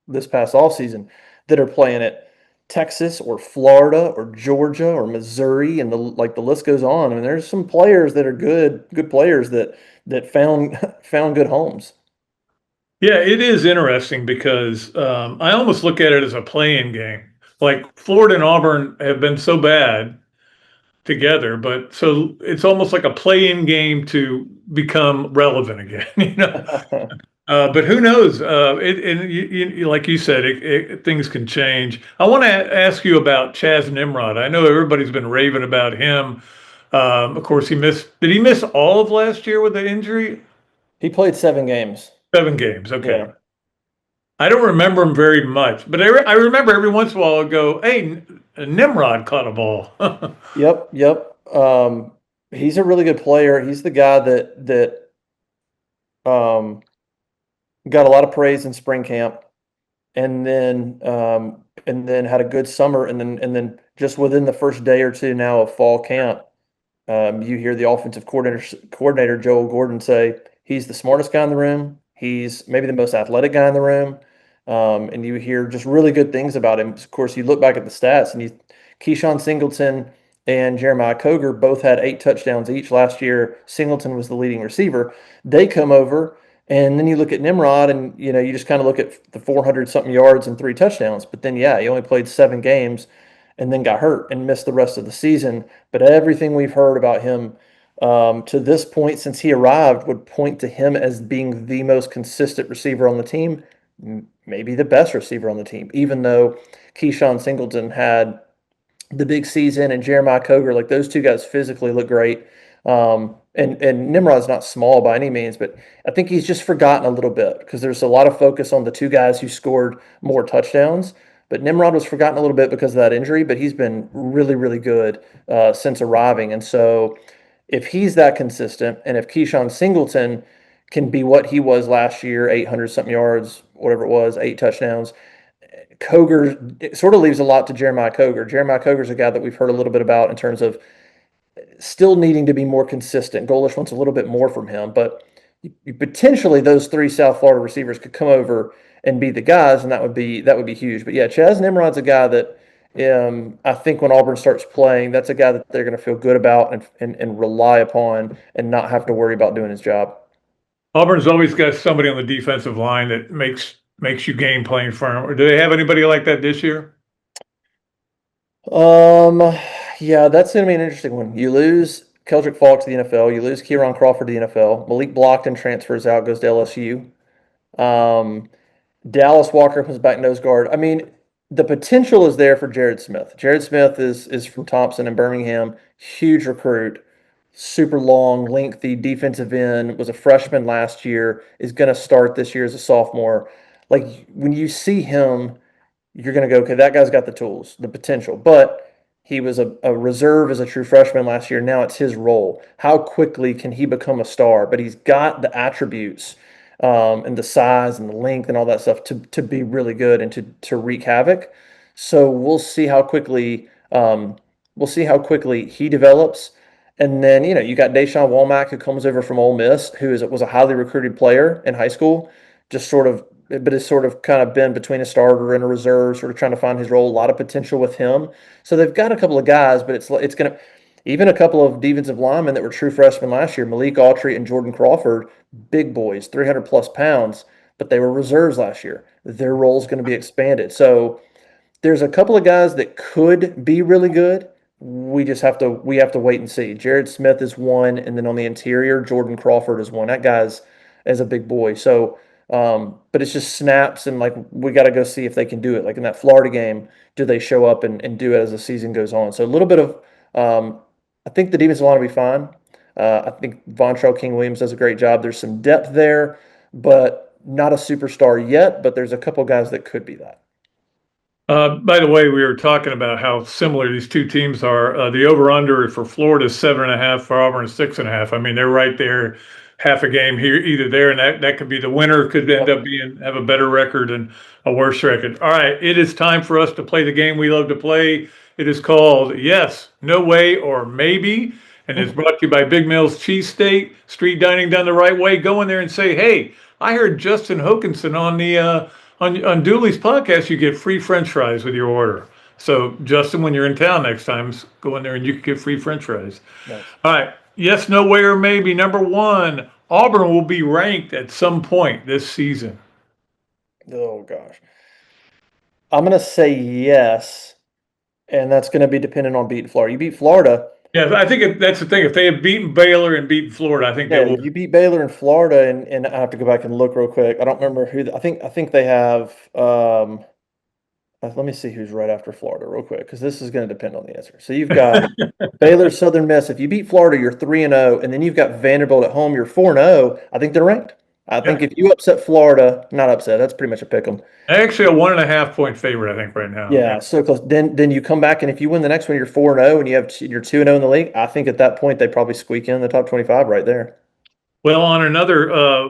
this past offseason that are playing at Texas or Florida or Georgia or Missouri, and the list goes on. I mean, there's some players that are good players that found good homes. Yeah, it is interesting because I almost look at it as a play-in game. Like Florida and Auburn have been so bad together, but so it's almost like a play-in game to become relevant again. But who knows? Like you said, things can change. I want to ask you about Chaz Nimrod. I know everybody's been raving about him. Of course, did he miss all of last year with the injury? He played 7 games. 7 games, okay. Yeah. I don't remember him very much, but I remember every once in a while I go, hey, Nimrod caught a ball. Yep. He's a really good player. He's the guy that got a lot of praise in spring camp, and then had a good summer, and then just within the first day or two now of fall camp, you hear the offensive coordinator Joel Gordon say he's the smartest guy in the room. He's maybe the most athletic guy in the room, and you hear just really good things about him. Of course, you look back at the stats, and Keyshawn Singleton and Jeremiah Coger both had 8 touchdowns each last year. Singleton was the leading receiver. They come over. And then you look at Nimrod, and you just kind of look at the 400-something yards and 3 touchdowns. But then, yeah, he only played 7 games, and then got hurt and missed the rest of the season. But everything we've heard about him to this point since he arrived would point to him as being the most consistent receiver on the team, maybe the best receiver on the team. Even though Keyshawn Singleton had the big season and Jeremiah Coger, like those two guys physically look great. And Nimrod's not small by any means, but I think he's just forgotten a little bit because there's a lot of focus on the 2 guys who scored more touchdowns. But Nimrod was forgotten a little bit because of that injury, but he's been really, really good since arriving. And so if he's that consistent, and if Keyshawn Singleton can be what he was last year, 800 something yards, whatever it was, 8 touchdowns. Koger, it sort of leaves a lot to Jeremiah Koger. Jeremiah Koger's a guy that we've heard a little bit about in terms of still needing to be more consistent. Golish wants a little bit more from him, but potentially those 3 South Florida receivers could come over and be the guys, and that would be huge. But yeah, Chaz Nimrod's a guy that I think when Auburn starts playing, that's a guy that they're going to feel good about and rely upon and not have to worry about doing his job. Auburn's always got somebody on the defensive line that makes you game playing firm. Or do they have anybody like that this year? Yeah, that's going to be an interesting one. You lose Keldrick Falk to the NFL. You lose Kieran Crawford to the NFL. Malik Blockton transfers out, goes to LSU. Dallas Walker comes back nose guard. I mean, the potential is there for Jared Smith. Jared Smith is from Thompson and Birmingham, huge recruit, super long, lengthy defensive end, was a freshman last year, is going to start this year as a sophomore. Like when you see him, you're going to go, okay, that guy's got the tools, the potential. But he was a reserve as a true freshman last year. Now it's his role. How quickly can he become a star? But he's got the attributes and the size and the length and all that stuff to be really good and to wreak havoc. So we'll see how quickly he develops. And then you got Deshaun Womack, who comes over from Ole Miss, who was a highly recruited player in high school, but has sort of kind of been between a starter and a reserve, sort of trying to find his role. A lot of potential with him. So they've got a couple of guys, but it's going to even a couple of defensive linemen that were true freshmen last year, Malik Autry and Jordan Crawford, big boys, 300 plus pounds, but they were reserves last year. Their role is going to be expanded. So there's a couple of guys that could be really good. We have to wait and see. Jared Smith is one, and then on the interior, Jordan Crawford is one. That guy's a big boy. So, but it's just snaps, and like we got to go see if they can do it. Like in that Florida game, do they show up and do it as the season goes on? So a little bit of, I think the defensive line will be fine. I think Vontrell King-Williams does a great job. There's some depth there, but not a superstar yet. But there's a couple guys that could be that. By the way, we were talking about how similar these two teams are. The over/under for Florida is 7.5, for Auburn is 6.5. I mean, they're right there, half a game here, either there, and that could be the winner. Could end up have a better record and a worse record. All right, it is time for us to play the game we love to play. It is called Yes, No Way, or Maybe, and it's brought to you by Big Mills Cheesesteak, street dining done the right way. Go in there and say, hey, I heard Justin Hokanson on the on Dooley's podcast, you get free French fries with your order. So, Justin, when you're in town next time, go in there and you can get free French fries. Nice. All right. Yes, no way, or maybe. Number one, Auburn will be ranked at some point this season. Oh, gosh. I'm going to say yes, and that's going to be dependent on beating Florida. You beat Florida. Yeah, I think that's the thing. If they have beaten Baylor and beaten Florida, I think they will. You beat Baylor and Florida, and I have to go back and look real quick. I don't remember who. I think they have. Let me see who's right after Florida real quick, because this is going to depend on the answer. So you've got Baylor, Southern Miss. If you beat Florida, you're 3-0, and then you've got Vanderbilt at home. You're 4-0. I think they're ranked. I think if you upset Florida, not upset, that's pretty much a pick 'em. Actually, a 1.5 point favorite, I think, right now. Yeah, so close. Then you come back, and if you win the next one, you're 4-0, and you're 2-0 in the league. I think at that point they probably squeak in the top 25 right there. Well, on another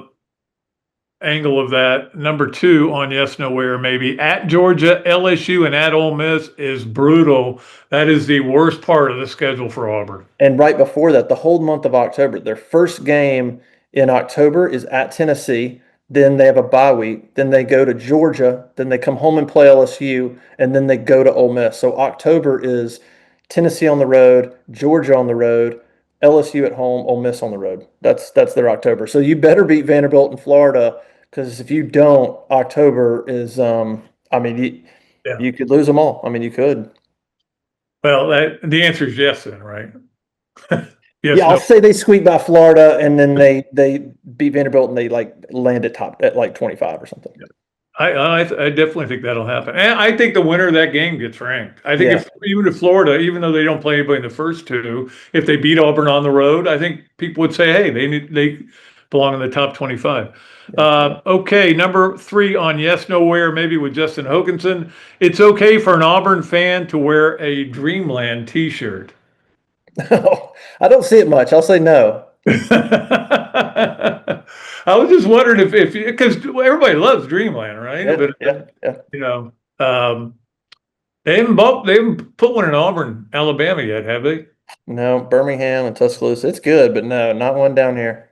angle of that, number two on yes, no, where maybe at Georgia, LSU, and at Ole Miss is brutal. That is the worst part of the schedule for Auburn. And right before that, the whole month of October, their first game in October is at Tennessee. Then they have a bye week. Then they go to Georgia. Then they come home and play LSU. And then they go to Ole Miss. So October is Tennessee on the road, Georgia on the road, LSU at home, Ole Miss on the road. That's their October. So you better beat Vanderbilt and Florida, because if you don't, October is you could lose them all. I mean, you could. Well, the answer is yes then, right? Yes, I'll say they squeak by Florida, and then they beat Vanderbilt, and they land at like 25 or something. I definitely think that'll happen. And I think the winner of that game gets ranked. I think even if Florida, even though they don't play anybody in the first two, if they beat Auburn on the road, I think people would say, hey, they belong in the top 25. Okay, number three on yes, no, where, maybe with Justin Hokanson. It's okay for an Auburn fan to wear a Dreamland T-shirt. I don't see it much. I'll say no. I was just wondering if because everybody loves Dreamland, right? Yeah, But yeah. you know, they haven't put one in Auburn, Alabama yet, have they? No, Birmingham and Tuscaloosa. It's good, but no, not one down here.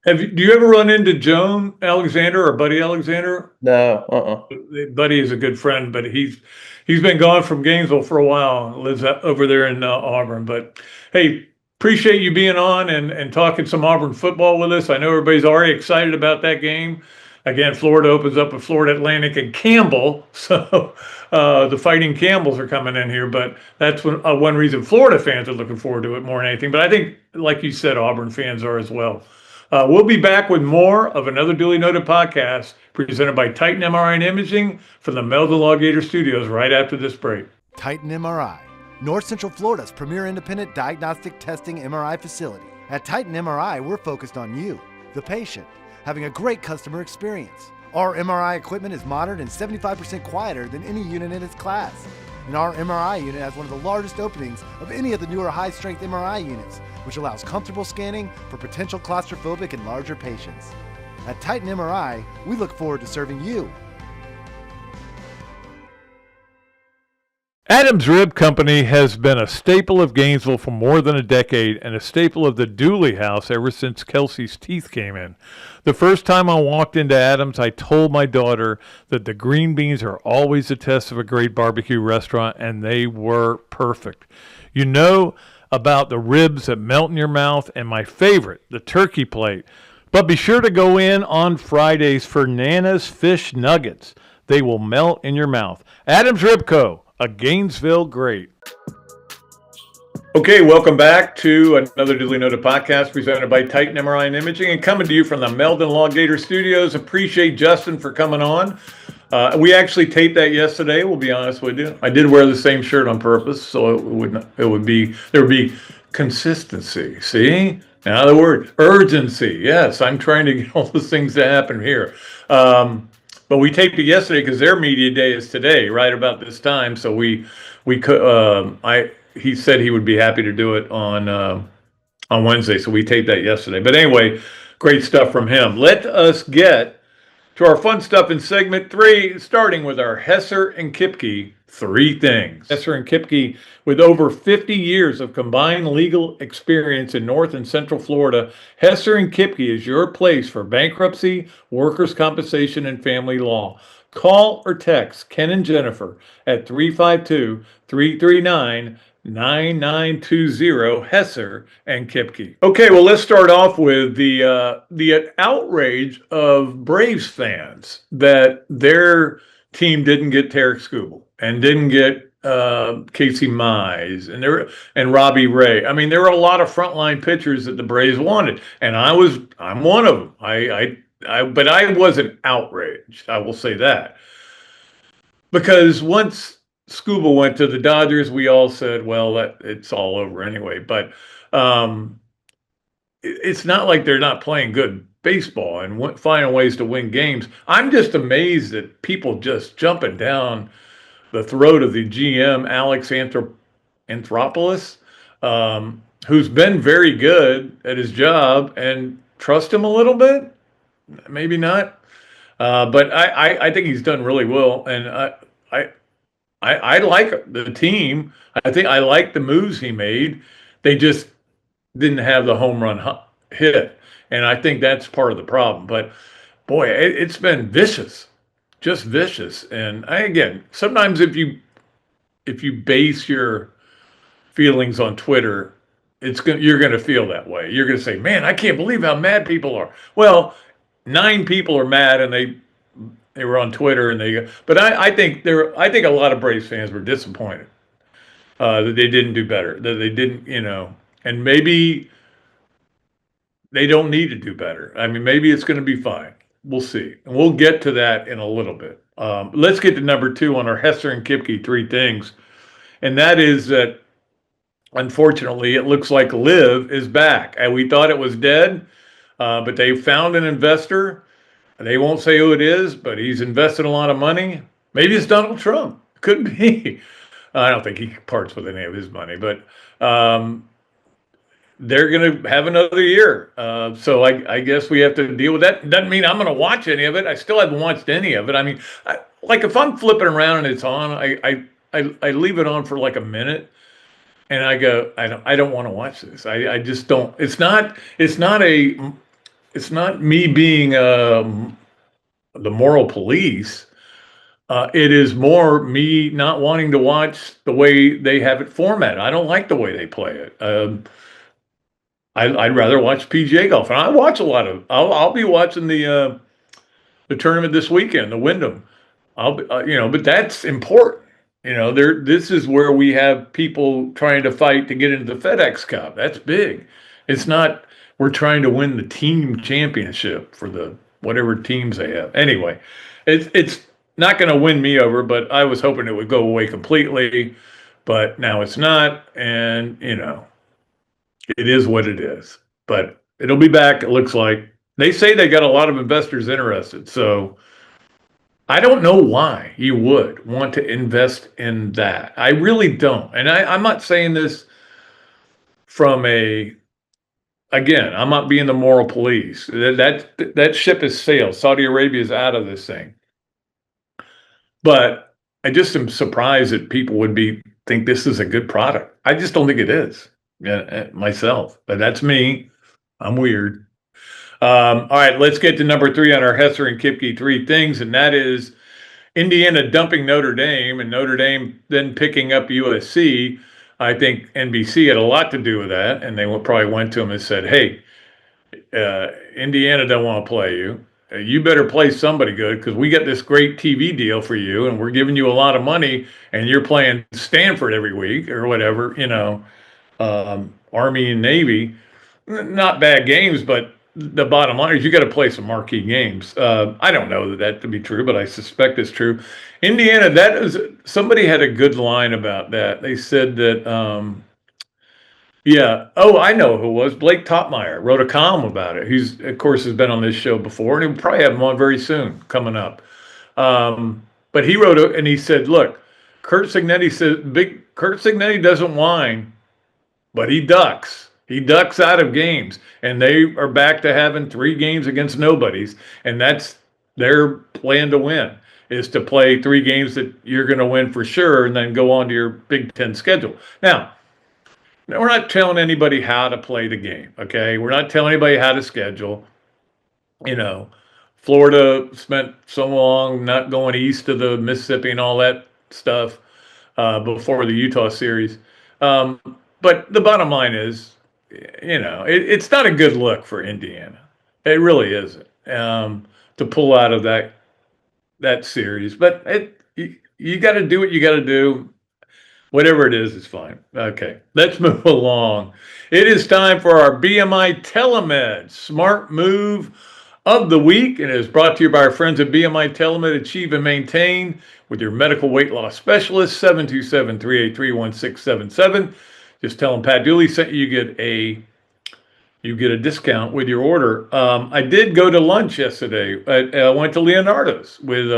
Do you ever run into Joan Alexander or Buddy Alexander? No, Buddy is a good friend, but he's been gone from Gainesville for a while. Lives over there in Auburn. But hey, appreciate you being on and talking some Auburn football with us. I know everybody's already excited about that game. Again, Florida opens up with Florida Atlantic and Campbell, so the Fighting Campbells are coming in here. But that's one reason Florida fans are looking forward to it more than anything. But I think, like you said, Auburn fans are as well. We'll be back with more of another Dooley Noted podcast presented by Titan MRI and Imaging from the Meldon Law Gator Studios right after this break. Titan MRI, North Central Florida's premier independent diagnostic testing MRI facility. At Titan MRI, we're focused on you, the patient, having a great customer experience. Our MRI equipment is modern and 75% quieter than any unit in its class. And our MRI unit has one of the largest openings of any of the newer high-strength MRI units, which allows comfortable scanning for potential claustrophobic and larger patients. At Titan MRI, we look forward to serving you. Adams Rib Company has been a staple of Gainesville for more than a decade and a staple of the Dooley house ever since Kelsey's teeth came in. The first time I walked into Adams, I told my daughter that the green beans are always a test of a great barbecue restaurant, and they were perfect. You know about the ribs that melt in your mouth, and my favorite, the turkey plate. But be sure to go in on Fridays for Nana's Fish Nuggets. They will melt in your mouth. Adams Rib Co., a Gainesville great. Okay, welcome back to another Dooley Noted podcast presented by Titan MRI and Imaging and coming to you from the Meldon Law Gator Studios. Appreciate Justin for coming on. We actually taped that yesterday, we'll be honest with you. I did wear the same shirt on purpose, so there would be consistency. See? Now the word urgency. Yes, I'm trying to get all those things to happen here. But we taped it yesterday because their media day is today, right about this time. So we could. He said he would be happy to do it on Wednesday. So we taped that yesterday. But anyway, great stuff from him. Let us get to our fun stuff in segment 3, starting with our Hesser and Kipke 3 things. Hesser and Kipke, with over 50 years of combined legal experience in North and Central Florida, Hesser and Kipke is your place for bankruptcy, workers' compensation, and family law. Call or text Ken and Jennifer at 352-339-9920, Hesser and Kipke. Okay, well, let's start off with the outrage of Braves fans that their team didn't get Tarek Skubal and didn't get Casey Mize and Robbie Ray. I mean, there were a lot of frontline pitchers that the Braves wanted, and I'm one of them. But I wasn't outraged. I will say that, because once Skubal went to the Dodgers, we all said, well, it's all over anyway. But it's not like they're not playing good baseball and finding ways to win games. I'm just amazed at people just jumping down the throat of the GM, Alex Anthopoulos, who's been very good at his job, and trust him a little bit. Maybe not, but I think he's done really well, and I like the team. I think I like the moves he made. They just didn't have the home run hit, and I think that's part of the problem. But boy, it's been vicious, just vicious. And again, sometimes if you base your feelings on Twitter, you're going to feel that way. You're going to say, "Man, I can't believe how mad people are." Well, 9 people are mad, and they were on Twitter, and but I think a lot of Braves fans were disappointed that they didn't do better, that they didn't, and maybe they don't need to do better. I mean, maybe it's going to be fine. We'll see, and we'll get to that in a little bit. Let's get to number 2 on our Hesser and Kipke 3 things, and that is that unfortunately it looks like Liv is back, and we thought it was dead. But they found an investor. They won't say who it is, but he's invested a lot of money. Maybe it's Donald Trump. Could be. I don't think he parts with any of his money, but they're going to have another year. So I guess we have to deal with that. Doesn't mean I'm going to watch any of it. I still haven't watched any of it. I mean, like if I'm flipping around and it's on, I leave it on for like a minute, and I go, I don't want to watch this. I just don't. It's not me being the moral police. It is more me not wanting to watch the way they have it formatted. I don't like the way they play it. I'd rather watch PGA golf, and I watch a lot of. I'll be watching the tournament this weekend, the Wyndham. I'll be, but that's important. This is where we have people trying to fight to get into the FedEx Cup. That's big. It's not we're trying to win the team championship for the whatever teams they have. Anyway, it's not going to win me over, but I was hoping it would go away completely, but now it's not, and it is what it is. But it'll be back. It looks like they say they got a lot of investors interested, so. I don't know why you would want to invest in that. I really don't. And I'm not saying this from again, I'm not being the moral police. That ship has sailed. Saudi Arabia is out of this thing. But I just am surprised that people would think this is a good product. I just don't think it is myself. But that's me. I'm weird. All right, let's get to number 3 on our Hesser and Kipke 3 things, and that is Indiana dumping Notre Dame and Notre Dame then picking up USC. I think NBC had a lot to do with that, and they probably went to them and said, hey, Indiana don't want to play you. You better play somebody good because we got this great TV deal for you, and we're giving you a lot of money, and you're playing Stanford every week or whatever, Army and Navy. Not bad games, but the bottom line is you got to play some marquee games. I don't know that to be true, but I suspect it's true. Indiana, somebody had a good line about that. They said that, I know who it was. Blake Topmeyer wrote a column about it. He's, of course, has been on this show before, and he'll probably have him on very soon coming up. But he wrote it, and he said, look, Kurt Signetti doesn't whine, but he ducks. He ducks out of games, and they are back to having 3 games against nobodies, and that's their plan to win, is to play 3 games that you're going to win for sure and then go on to your Big Ten schedule. Now, we're not telling anybody how to play the game, okay? We're not telling anybody how to schedule. Florida spent so long not going east of the Mississippi and all that stuff before the Utah series. But the bottom line is, it's not a good look for Indiana. It really isn't, to pull out of that series. But you got to do what you got to do. Whatever it is fine. Okay, let's move along. It is time for our BMI TeleMed Smart Move of the Week, and it is brought to you by our friends at BMI TeleMed. Achieve and maintain with your medical weight loss specialist, 727-383-1677. Just tell them Pat Dooley sent you. You get a discount with your order. I did go to lunch yesterday. I went to Leonardo's with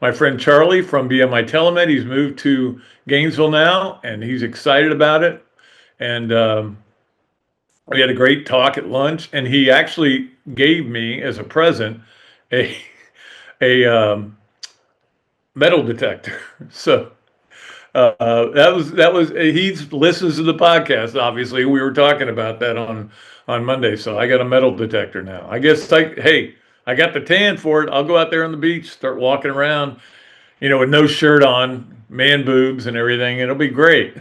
my friend Charlie from BMI TeleMed. He's moved to Gainesville now, and he's excited about it. And we had a great talk at lunch, and he actually gave me as a present a metal detector. So. That was he listens to the podcast. Obviously, we were talking about that on Monday. So I got a metal detector now. I guess I got the tan for it. I'll go out there on the beach, start walking around, with no shirt on, man boobs and everything. It'll be great.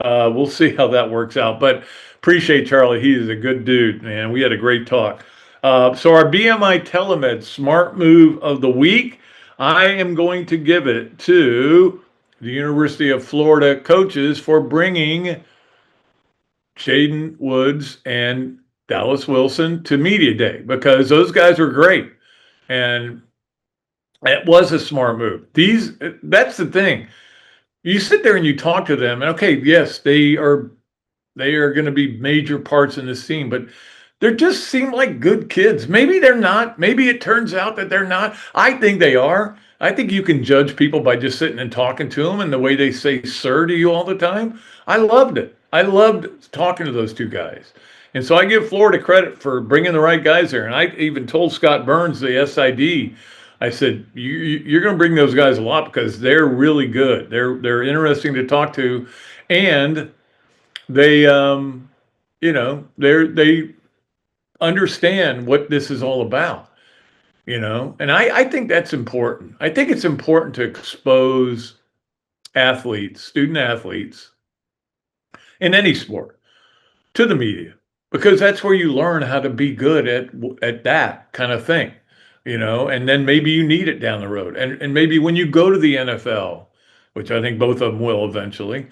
We'll see how that works out. But appreciate Charlie. He is a good dude, man. We had a great talk. So our BMI TeleMed Smart Move of the Week, I am going to give it to the University of Florida coaches for bringing Jaden Woods and Dallas Wilson to Media Day, because those guys were great. And it was a smart move. That's the thing. You sit there and you talk to them, and okay, yes, they are going to be major parts in this team, but they just seem like good kids. Maybe they're not. Maybe it turns out that they're not. I think they are. I think you can judge people by just sitting and talking to them and the way they say sir to you all the time. I loved it. I loved talking to those two guys. And so I give Florida credit for bringing the right guys there. And I even told Scott Burns, the SID, I said, you're going to bring those guys a lot because they're really good. They're interesting to talk to. And they, they understand what this is all about. And I think that's important. I think it's important to expose athletes, student athletes in any sport to the media, because that's where you learn how to be good at that kind of thing, and then maybe you need it down the road. And maybe when you go to the NFL, which I think both of them will eventually,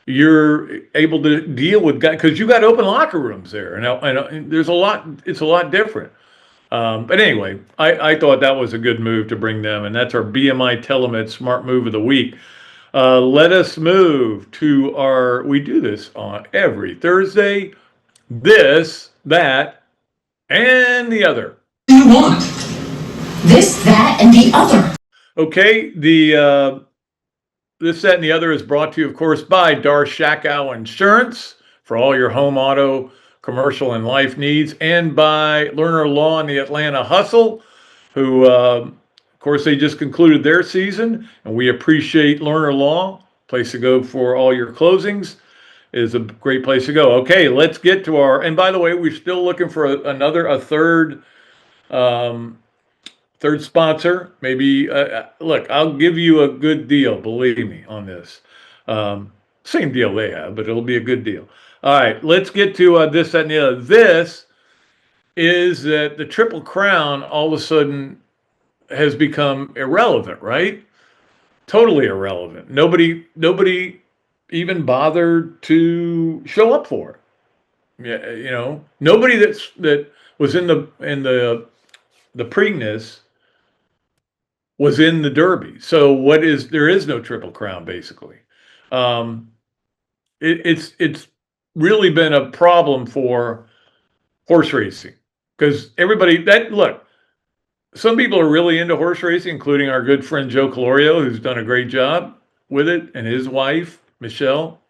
you're able to deal with guys because you got open locker rooms there. And there's it's a lot different. But anyway, I thought that was a good move to bring them, and that's our BMI TeleMed Smart Move of the Week. Let us move to we do this on every Thursday, this, that, and the other. You want this, that, and the other. Okay, this, that, and the other is brought to you, of course, by Shakow Insurance for all your home, auto, commercial, and life needs, and by Leonardo Law and the Atlanta Hustle, who, of course, they just concluded their season, and we appreciate Leonardo Law. Place to go for all your closings is a great place to go. Okay, let's get to and by the way, we're still looking for a third sponsor. Maybe, look, I'll give you a good deal, believe me, on this. Same deal they have, but it'll be a good deal. All right, let's get to this, that, and the other. This is that the Triple Crown all of a sudden has become irrelevant, right? Totally irrelevant. Nobody even bothered to show up for it. Yeah, nobody that was in the Preakness was in the Derby. So there is no Triple Crown basically. It's really been a problem for horse racing because some people are really into horse racing, including our good friend Joe Calorio, who's done a great job with it, and his wife, Michelle.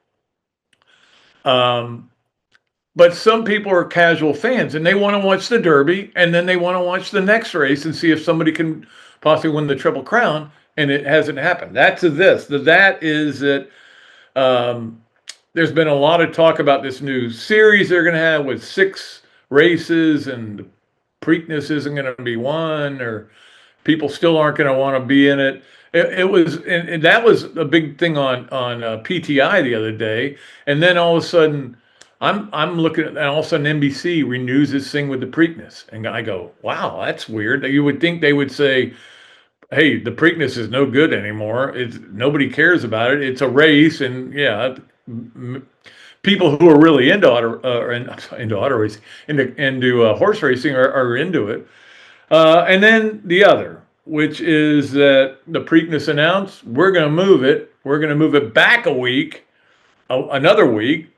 But some people are casual fans, and they want to watch the Derby, and then they want to watch the next race and see if somebody can possibly win the Triple Crown, and it hasn't happened. That is that there's been a lot of talk about this new series they're going to have with 6 races, and the Preakness isn't going to be one, or people still aren't going to want to be in it. And that was a big thing on PTI the other day. And then all of a sudden, I'm looking at, and all of a sudden NBC renews this thing with the Preakness, and I go, wow, that's weird. You would think they would say, hey, the Preakness is no good anymore. Nobody cares about it. It's a race, and yeah. People who are really into auto racing, into horse racing are into it. And then the other, which is that the Preakness announced, we're going to move it. We're going to move it back another week,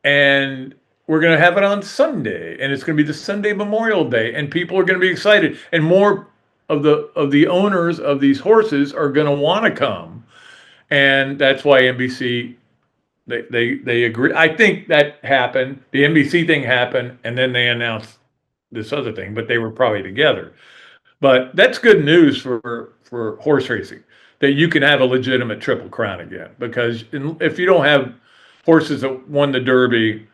and we're going to have it on Sunday, and it's going to be the Sunday Memorial Day, and people are going to be excited, and more of the owners of these horses are going to want to come, and that's why NBC. They agree. I think that happened. The NBC thing happened, and then they announced this other thing, but they were probably together. But that's good news for horse racing, that you can have a legitimate Triple Crown again. Because if you don't have horses that won the Derby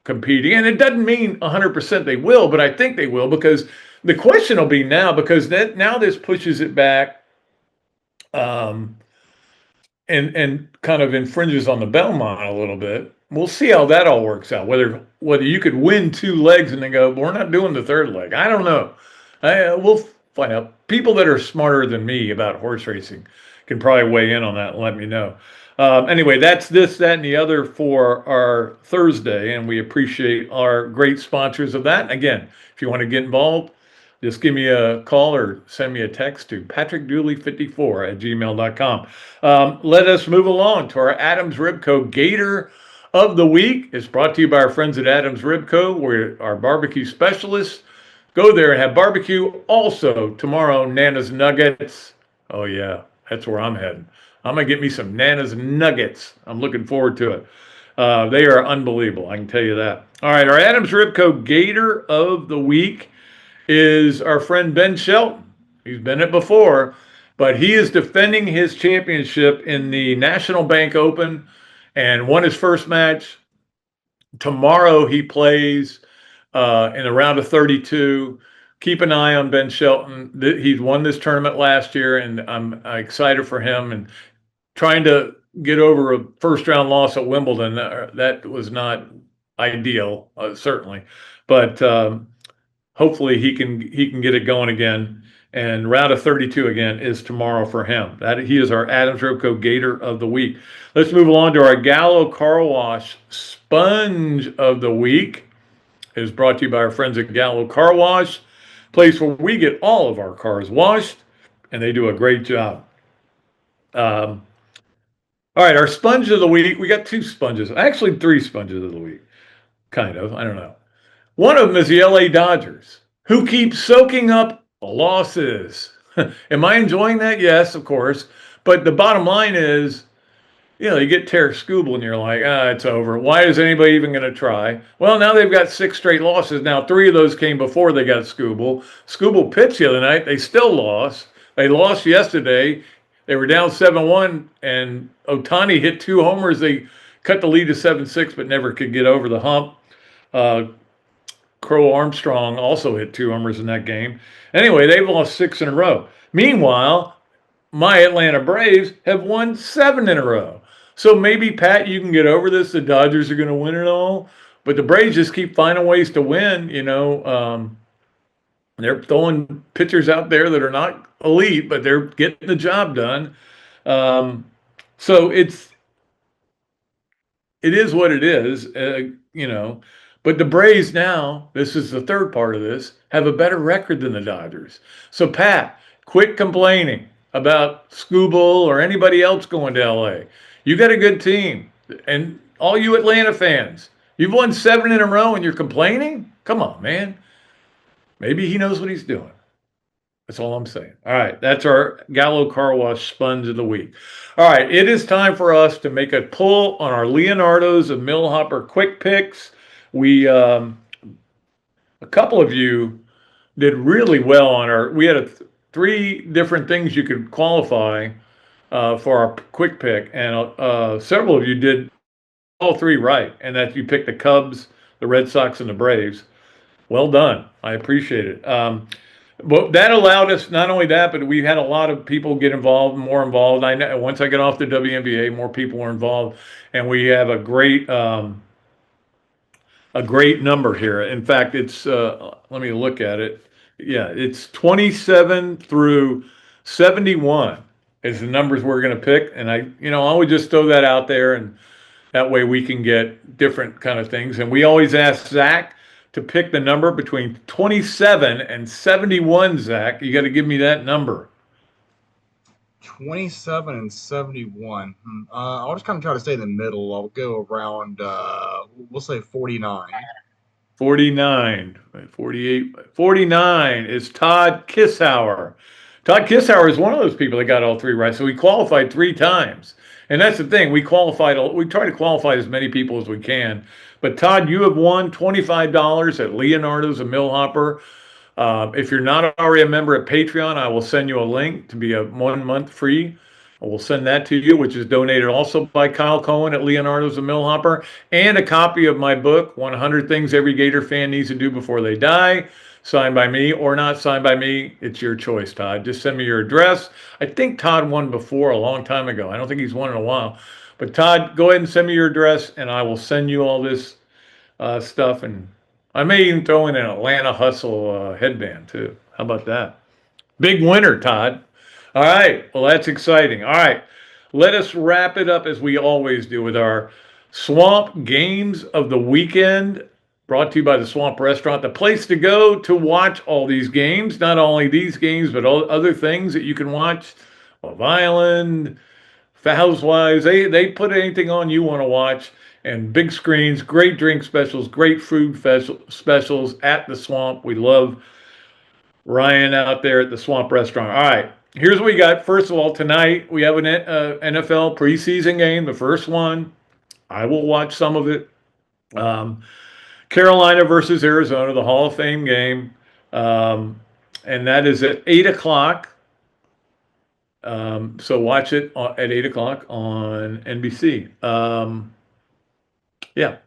competing, and it doesn't mean 100% they will, but I think they will, because the question will be now, because now this pushes it back. And kind of infringes on the Belmont a little bit. We'll see how that all works out. Whether you could win 2 legs and then go, we're not doing the 3rd leg. I don't know. We'll find out. People that are smarter than me about horse racing can probably weigh in on that and let me know. Anyway, that's this, that, and the other for our Thursday, and we appreciate our great sponsors of that. Again, if you want to get involved, just give me a call or send me a text to patrickdooley54@gmail.com. Let us move along to our Adams Ribco Gator of the Week. It's brought to you by our friends at Adams Ribco. We're our barbecue specialists. Go there and have barbecue. Also, tomorrow, Nana's Nuggets. Oh yeah, that's where I'm heading. I'm gonna get me some Nana's nuggets. I'm looking forward to it. They are unbelievable. I can tell you that. All right, our Adams Ribco Gator of the week is our friend Ben Shelton. He's been it before, but he is defending his championship in the National Bank Open and won his first match. Tomorrow he plays in the round of 32. Keep an eye on Ben Shelton. He's won this tournament last year, and I'm excited for him and trying to get over a first round loss at Wimbledon. That was not ideal, certainly, but hopefully he can get it going again. And round of 32 again is tomorrow for him. That he is our Adams Ribco Gator of the week. Let's move along to our Gallo Car Wash Sponge of the week. It is brought to you by our friends at Gallo Car Wash, place where we get all of our cars washed, and they do a great job. All right, our sponge of the week. We got two sponges, actually three sponges of the week, kind of. I don't know. One of them is the LA Dodgers, who keep soaking up losses. Am I enjoying that? Yes, of course. But the bottom line is, you get Tarek Skubal and you're like, it's over. Why is anybody even going to try? Well, now they've got 6 straight losses. Now, 3 of those came before they got Skubal. Skubal pitched the other night. They still lost. They lost yesterday. They were down 7-1, and Ohtani hit 2 homers. They cut the lead to 7-6, but never could get over the hump. Crow Armstrong also hit 2 homers in that game. Anyway, they've lost 6 in a row. Meanwhile, my Atlanta Braves have won 7 in a row. So maybe, Pat, you can get over this. The Dodgers are going to win it all. But the Braves just keep finding ways to win. They're throwing pitchers out there that are not elite, but they're getting the job done. So it is what it is, But the Braves now, this is the third part of this, have a better record than the Dodgers. So, Pat, quit complaining about Skubal or anybody else going to L.A. You got a good team. And all you Atlanta fans, you've won 7 in a row and you're complaining? Come on, man. Maybe he knows what he's doing. That's all I'm saying. All right, that's our Gallo Car Wash Sponge of the week. All right, it is time for us to make a pull on our Leonardo's and Millhopper quick picks. We, a couple of you did really well on we had 3 different things you could qualify for our quick pick, and several of you did all 3 right, and that you picked the Cubs, the Red Sox, and the Braves. Well done. I appreciate it. But that allowed us, not only that, but we had a lot of people get involved, more involved. I know once I got off the WNBA, more people were involved, and we have a great number here. In fact, it's let me look at it. Yeah, it's 27 through 71 is the numbers we're going to pick, and I always just throw that out there, and that way we can get different kind of things. And we always ask Zach to pick the number between 27 and 71. Zach, you got to give me that number. 27 and 71. I'll just kind of try to stay in the middle. I'll go around, we'll say 49. 49, 48, 49 is Todd Kissauer. Todd Kissauer is one of those people that got all 3 right. So we qualified 3 times. And that's the thing. We try to qualify as many people as we can. But Todd, you have won $25 at Leonardo's and Millhopper. If you're not already a member at Patreon, I will send you a link to be a 1 month free. I will send that to you, which is donated also by Kyle Cohen at Leonardo's and Millhopper, and a copy of my book, 100 Things Every Gator Fan Needs to Do Before They Die, signed by me or not signed by me. It's your choice, Todd. Just send me your address. I think Todd won before a long time ago. I don't think he's won in a while. But Todd, go ahead and send me your address, and I will send you all this stuff. And I may even throw in an Atlanta Hustle headband, too. How about that? Big winner, Todd. All right. Well, that's exciting. All right. Let us wrap it up as we always do with our Swamp Games of the Weekend, brought to you by the Swamp Restaurant, the place to go to watch all these games. Not only these games, but all other things that you can watch. Love Island, Housewives, they put anything on you want to watch. And big screens, great drink specials, great food specials at the Swamp. We love Ryan out there at the Swamp Restaurant. All right. here's what we got. First of all, tonight we have an NFL preseason game, the first one. I will watch some of it. Carolina versus Arizona, the Hall of Fame game. And that is at 8 o'clock. So watch it at 8 o'clock on NBC. Yeah.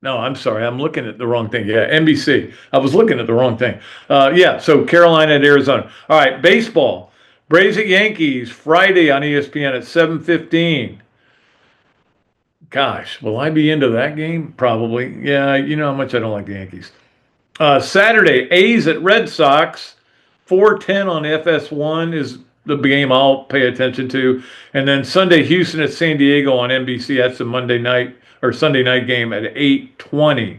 No, I'm sorry. I'm looking at the wrong thing. Yeah, NBC. I was looking at the wrong thing. Yeah, so Carolina and Arizona. All right, baseball. Braves at Yankees, Friday on ESPN at 7:15. Gosh, will I be into that game? Probably. Yeah, you know how much I don't like the Yankees. Saturday, A's at Red Sox, 4:10 on FS1 is the game I'll pay attention to. And then Sunday, Houston at San Diego on NBC. That's the Monday night or Sunday night game at 8:20.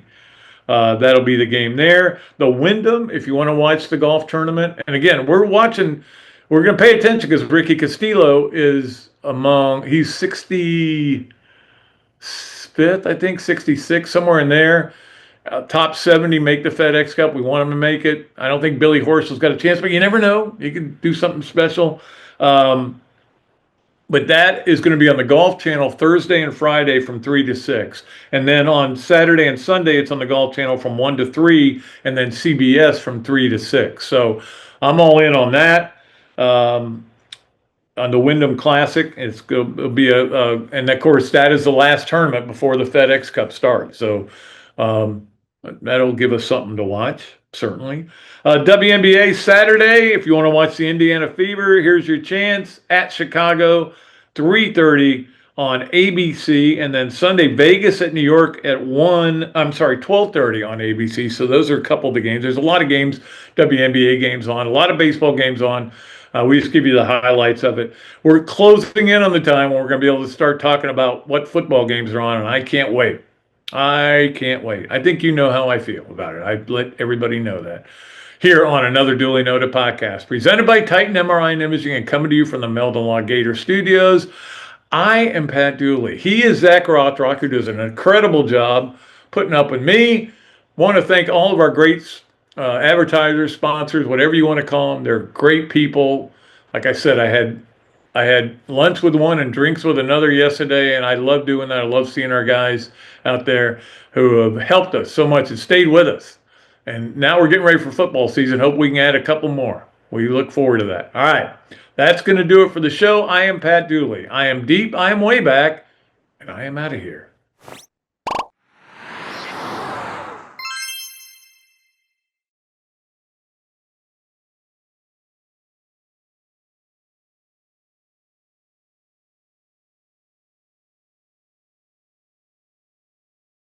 That'll be the game there. The Wyndham, if you want to watch the golf tournament. And again, we're going to pay attention because Ricky Castillo is he's 65th, I think, 66, somewhere in there. Top 70 make the FedEx Cup. We want him to make it. I don't think Billy Horschel's got a chance, but you never know. He can do something special. But that is going to be on the Golf Channel Thursday and Friday from 3 to 6. And then on Saturday and Sunday, it's on the Golf Channel from 1 to 3, and then CBS from 3 to 6. So I'm all in on that. On the Wyndham Classic, it'll be and of course, that is the last tournament before the FedEx Cup starts. So that'll give us something to watch, certainly. WNBA Saturday, if you want to watch the Indiana Fever, here's your chance at Chicago, 3:30 on ABC. And then Sunday, Vegas at New York at 12:30 on ABC. So those are a couple of the games. There's a lot of games, WNBA games on, a lot of baseball games on. We just give you the highlights of it. We're closing in on the time when we're going to be able to start talking about what football games are on, and I can't wait. I can't wait. I think you know how I feel about it. I've let everybody know that. Here on another Dooley Noted podcast, presented by Titan MRI and Imaging and coming to you from the Meldon Law Gator Studios. I am Pat Dooley. He is Zach Rothrock, who does an incredible job putting up with me. Want to thank all of our great advertisers, sponsors, whatever you want to call them. They're great people. Like I said, I had lunch with one and drinks with another yesterday, and I love doing that. I love seeing our guys out there who have helped us so much and stayed with us. And now we're getting ready for football season. Hope we can add a couple more. We look forward to that. All right. That's going to do it for the show. I am Pat Dooley. I am deep. I am way back. And I am out of here.